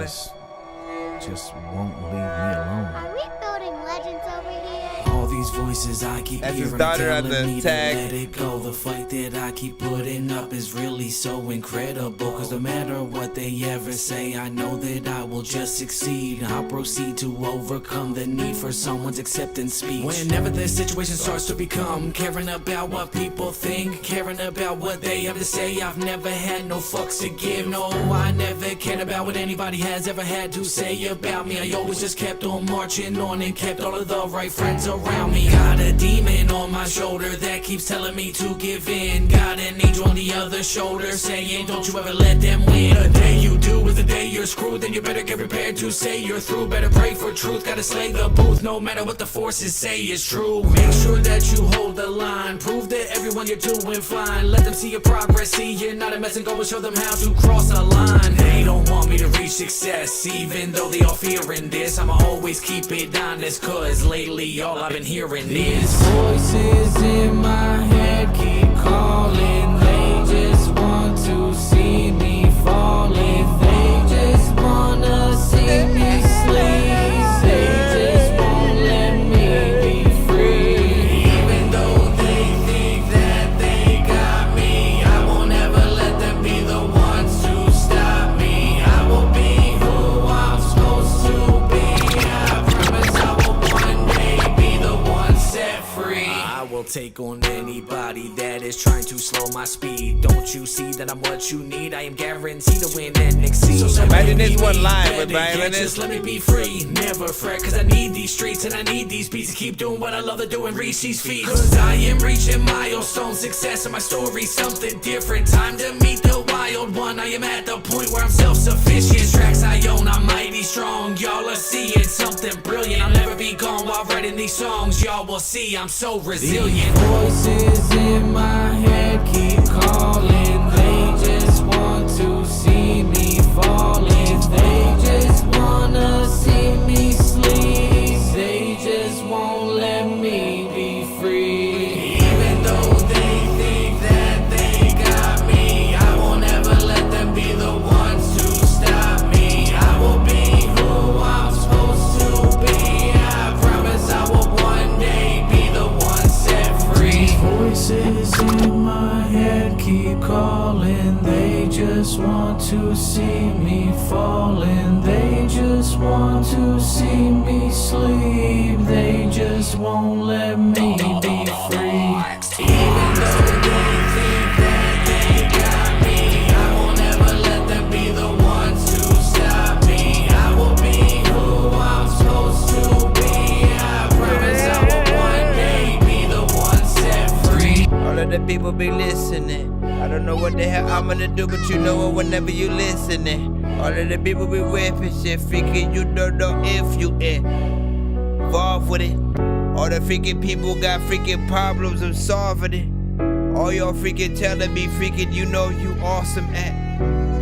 Just won't leave me alone. Are we building legends over here? All these voices I keep That's his hearing daughter on telling the me tag. to let it go. The fight that I keep putting up is really so incredible. Cause no matter what they ever say, I know that I will just succeed. I'll proceed to overcome the need for someone's acceptance speech. Whenever the situation starts to become caring about what people think, caring about what they have to say, I've never had no fucks to give. No, I never cared about what anybody has ever had to say about me. I always just kept on marching on and kept all of the right friends around me. Got a demon on my shoulder that keeps telling me to give in. Got an angel on the other shoulder saying don't you ever let them win. The day you do is the day you're screwed. Then you better get prepared to say you're through. Better pray for truth, gotta slay the booth. No matter what the forces say is true. Make sure that you hold the line. Prove that everyone you're doing fine. Let them see your progress. See you're not a mess and go and show them how to cross a line. They don't want me to reach success, even though they all fearing this. I'ma always keep it honest, cause lately all I've been hearing is voices in my head keep calling. They just want to see me falling. They just wanna see me sleep. They just won't let me be free. Even though they think that they got me, I won't ever let them be the ones to stop me. I will be who I'm supposed to be. I promise I will one day be the one set free. I will take on anybody that is trying to slow my speed. Don't you see that I'm what you need? I am guaranteed to win and exceed. So imagine this one live with violinist. Just let me be free, never fret, cause I need these streets and I need these beats to keep doing what I love to do and reach these feats. Cause I am reaching milestones, success in my story, something different. Time to meet the wild one. I am at the point where I'm self-sufficient. Tracks I own, I'm mighty strong. Y'all are seeing something brilliant. I'll never be gone while writing these songs. Y'all will see I'm so resilient. These voices in my head keep calling. They just want to see me falling. They just wanna see me sleep. They just won't let me be free. Even though they think that they got me, I won't ever let them be the ones to stop me. I will be who I'm supposed to be. I promise I will one day be the one set free. Voices in my head keep calling. They just want to see me falling. They just want to see me sleep. They just won't let me be free. Even though they think that they got me, I won't ever let them be the ones to stop me. I will be who I'm supposed to be. I promise I will one day be the one set free. All of the people be listening. I don't know what the hell I'm gonna do, but you know it whenever you listening. All of the people be whipping shit, freaking you don't know if you involved with it. All the freaking people got freaking problems of solving it. All y'all freaking telling me freaking you know you awesome at.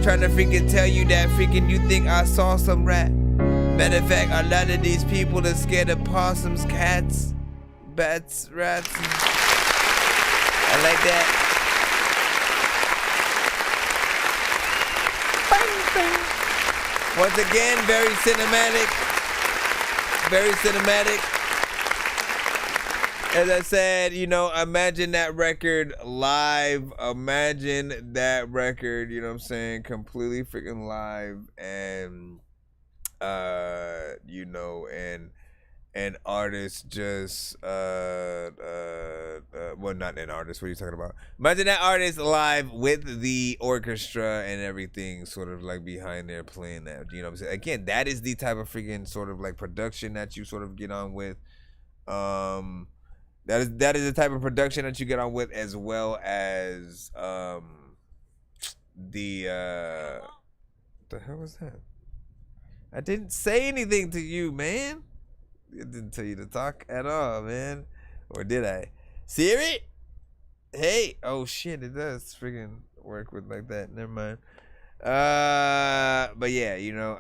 Trying to freaking tell you that freaking you think I saw some rat. Matter of fact, a lot of these people are scared of possums, cats, bats, rats. I like that. Once again, very cinematic. Very cinematic. As I said, you know, imagine that record live. Imagine that record, you know what I'm saying, completely freaking live. And, you know, and artists just, well, not an artist, what are you talking about? Imagine that artist live with the orchestra and everything sort of like behind there playing that, you know what I'm saying? Again, that is the type of freaking sort of like production that you sort of get on with. That is the type of production that you get on with, as well as, the hell was that? I didn't say anything to you, man. I didn't tell you to talk at all, man. Or did I? Siri? Hey. Oh shit, it does freaking work with like that. Never mind. But yeah, you know,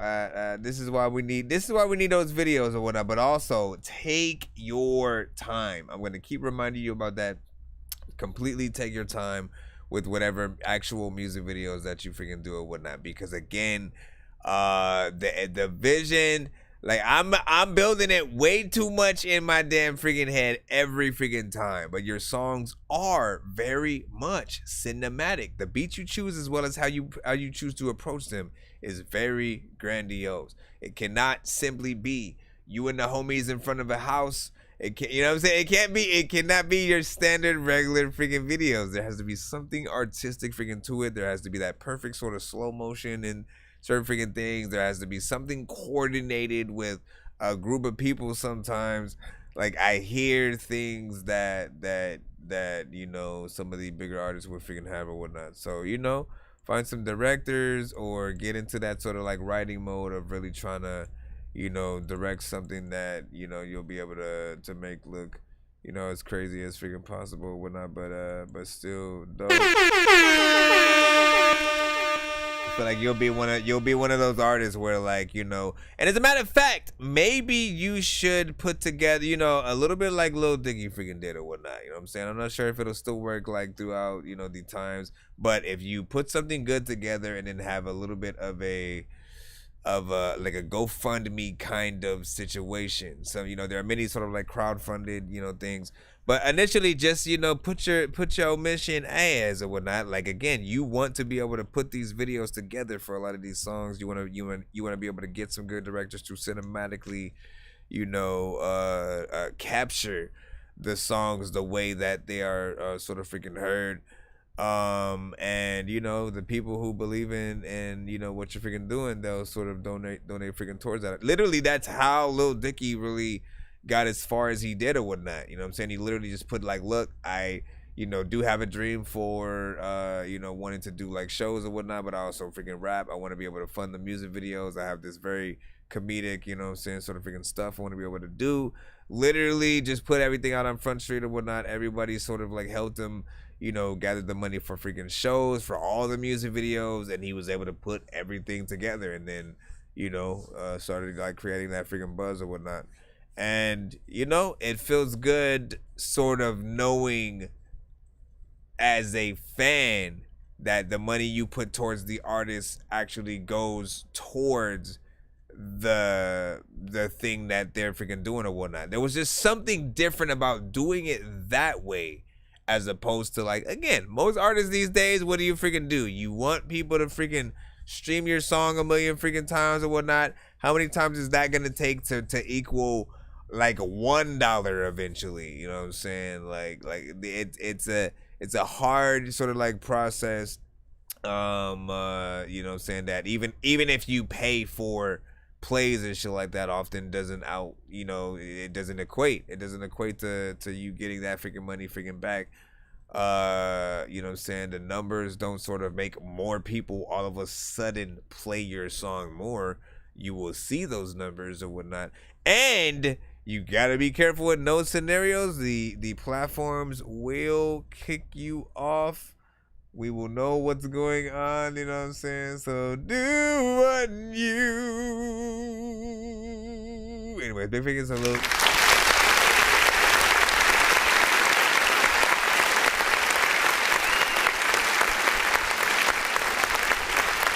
this is why we need those videos or whatnot. But also take your time. I'm gonna keep reminding you about that. Completely take your time with whatever actual music videos that you freaking do or whatnot. Because again, the vision, like I'm building it way too much in my damn freaking head every freaking time. But your songs are very much cinematic. The beats you choose as well as how you choose to approach them is very grandiose. It cannot simply be you and the homies in front of a house. It can, you know what I'm saying? It cannot be your standard regular freaking videos. There has to be something artistic freaking to it. There has to be that perfect sort of slow motion and certain freaking things. There has to be something coordinated with a group of people sometimes. Like I hear things that you know, some of the bigger artists would freaking have or whatnot. So, you know, find some directors or get into that sort of like writing mode of really trying to, you know, direct something that, you know, you'll be able to make look, you know, as crazy as freaking possible or whatnot, but still dope. I feel like you'll be one of those artists where, like, you know, and as a matter of fact, maybe you should put together, you know, a little bit like Lil Dicky freaking did or whatnot. You know what I'm saying? I'm not sure if it'll still work like throughout, you know, the times, but if you put something good together and then have a little bit of a like a GoFundMe kind of situation. So, you know, there are many sort of like crowdfunded, you know, things. But initially just, you know, put your mission as or whatnot. Like again, you want to be able to put these videos together for a lot of these songs. You want to be able to get some good directors to cinematically, you know, capture the songs the way that they are sort of freaking heard. And you know, the people who believe in you know what you're freaking doing, they'll sort of donate freaking towards that. Literally, that's how Lil Dicky really got as far as he did or whatnot. You know what I'm saying? He literally just put like, look, I, you know, do have a dream for you know, wanting to do like shows or whatnot, but I also freaking rap. I want to be able to fund the music videos. I have this very comedic, you know what I'm saying, sort of freaking stuff I want to be able to do. Literally just put everything out on Front Street or whatnot. Everybody sort of like helped him, you know, gathered the money for freaking shows, for all the music videos, and he was able to put everything together, and then, you know, started like creating that freaking buzz or whatnot. And, you know, it feels good sort of knowing as a fan that the money you put towards the artist actually goes towards the thing that they're freaking doing or whatnot. There was just something different about doing it that way, as opposed to, like, again, most artists these days, what do you freaking do? You want people to freaking stream your song 1 million freaking times or whatnot. How many times is that gonna take to equal like $1 eventually? You know what I'm saying? Like it's a hard sort of like process. You know what I'm saying, that even if you pay for plays and shit like that, often doesn't out, you know, it doesn't equate to you getting that freaking money freaking back. You know what I'm saying? The numbers don't sort of make more people all of a sudden play your song more. You will see those numbers or whatnot, and you gotta be careful in those scenarios. The platforms will kick you off. We will know what's going on, you know what I'm saying? So do what you... Anyways, big fingers a little...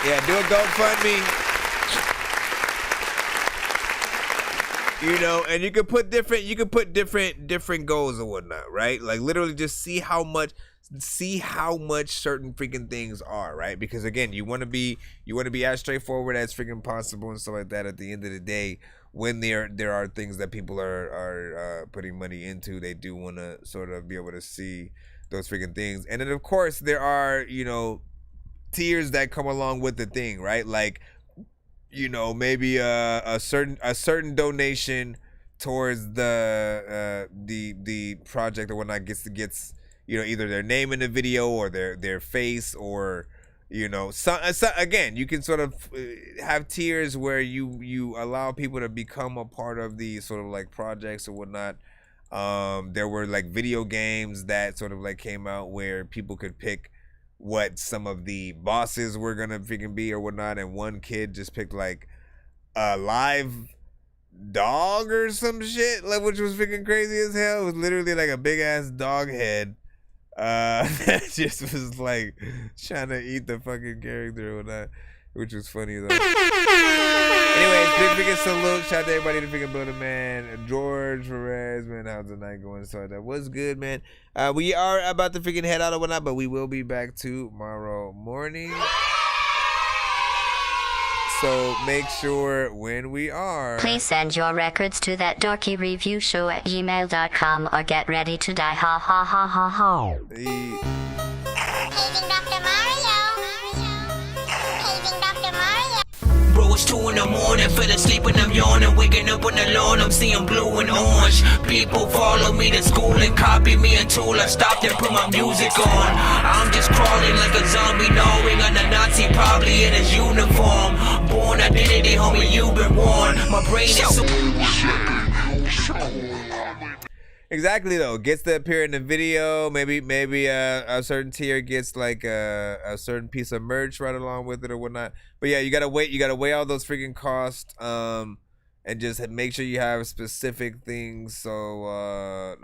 Yeah, do a GoFundMe. You know, and you can put different goals or whatnot, right? Like literally just see how much certain freaking things are, right? Because again, you want to be as straightforward as freaking possible and stuff like that. At the end of the day, when there are things that people are putting money into, they do want to sort of be able to see those freaking things. And then of course there are, you know, tiers that come along with the thing, right? Like, you know, maybe a certain donation towards the project or whatnot gets you know, either their name in the video or their face, or, you know, so again, you can sort of have tiers where you allow people to become a part of the sort of like projects or whatnot. There were like video games that sort of like came out where people could pick what some of the bosses were gonna freaking be or whatnot, and one kid just picked like a live dog or some shit, like, which was freaking crazy as hell. It was literally like a big ass dog head that just was like trying to eat the fucking character or whatnot, which was funny though. Anyways, big freaking salute. Shout out to everybody in the freaking building, man. George Perez, man, how's the night going? So that was good, man. We are about to freaking head out or whatnot, but we will be back tomorrow morning. So make sure when we are, please send your records to that dorky review show at gmail.com or get ready to die. Ha ha ha ha ha. Paging Dr. Mario. Paging Dr. Mario. Bro, it's 2 in the morning, fell asleep and I'm yawning. Waking up on the lawn, I'm seeing blue and orange. People follow me to school and copy me until I stopped and put my music on. I'm just crawling like a zombie, knowing I'm a Nazi, probably in his uniform. Born identity, homie, you've been warned. My brain is so... Exactly though, gets to appear in the video. Maybe a certain tier gets like a certain piece of merch right along with it or whatnot. But yeah, you gotta weigh all those freaking costs, and just make sure you have specific things so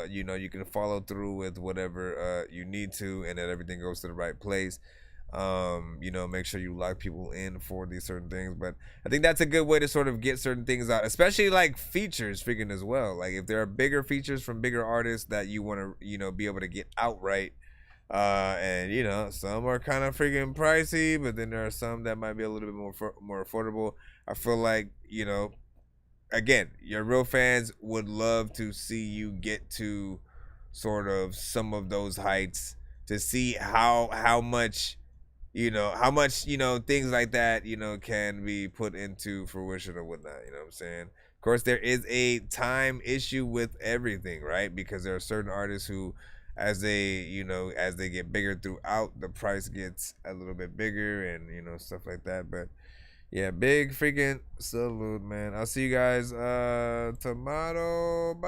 you know, you can follow through with whatever you need to, and that everything goes to the right place. You know, make sure you lock people in for these certain things. But I think that's a good way to sort of get certain things out, especially like features freaking as well. Like if there are bigger features from bigger artists that you want to, you know, be able to get outright, and you know, some are kind of freaking pricey, but then there are some that might be a little bit more affordable. I feel like, you know, again, your real fans would love to see you get to sort of some of those heights, to see how much, you know, things like that, you know, can be put into fruition or whatnot, you know what I'm saying? Of course, there is a time issue with everything, right? Because there are certain artists who, as they get bigger throughout, the price gets a little bit bigger and, you know, stuff like that. But yeah, big freaking salute, man. I'll see you guys tomorrow. Bye.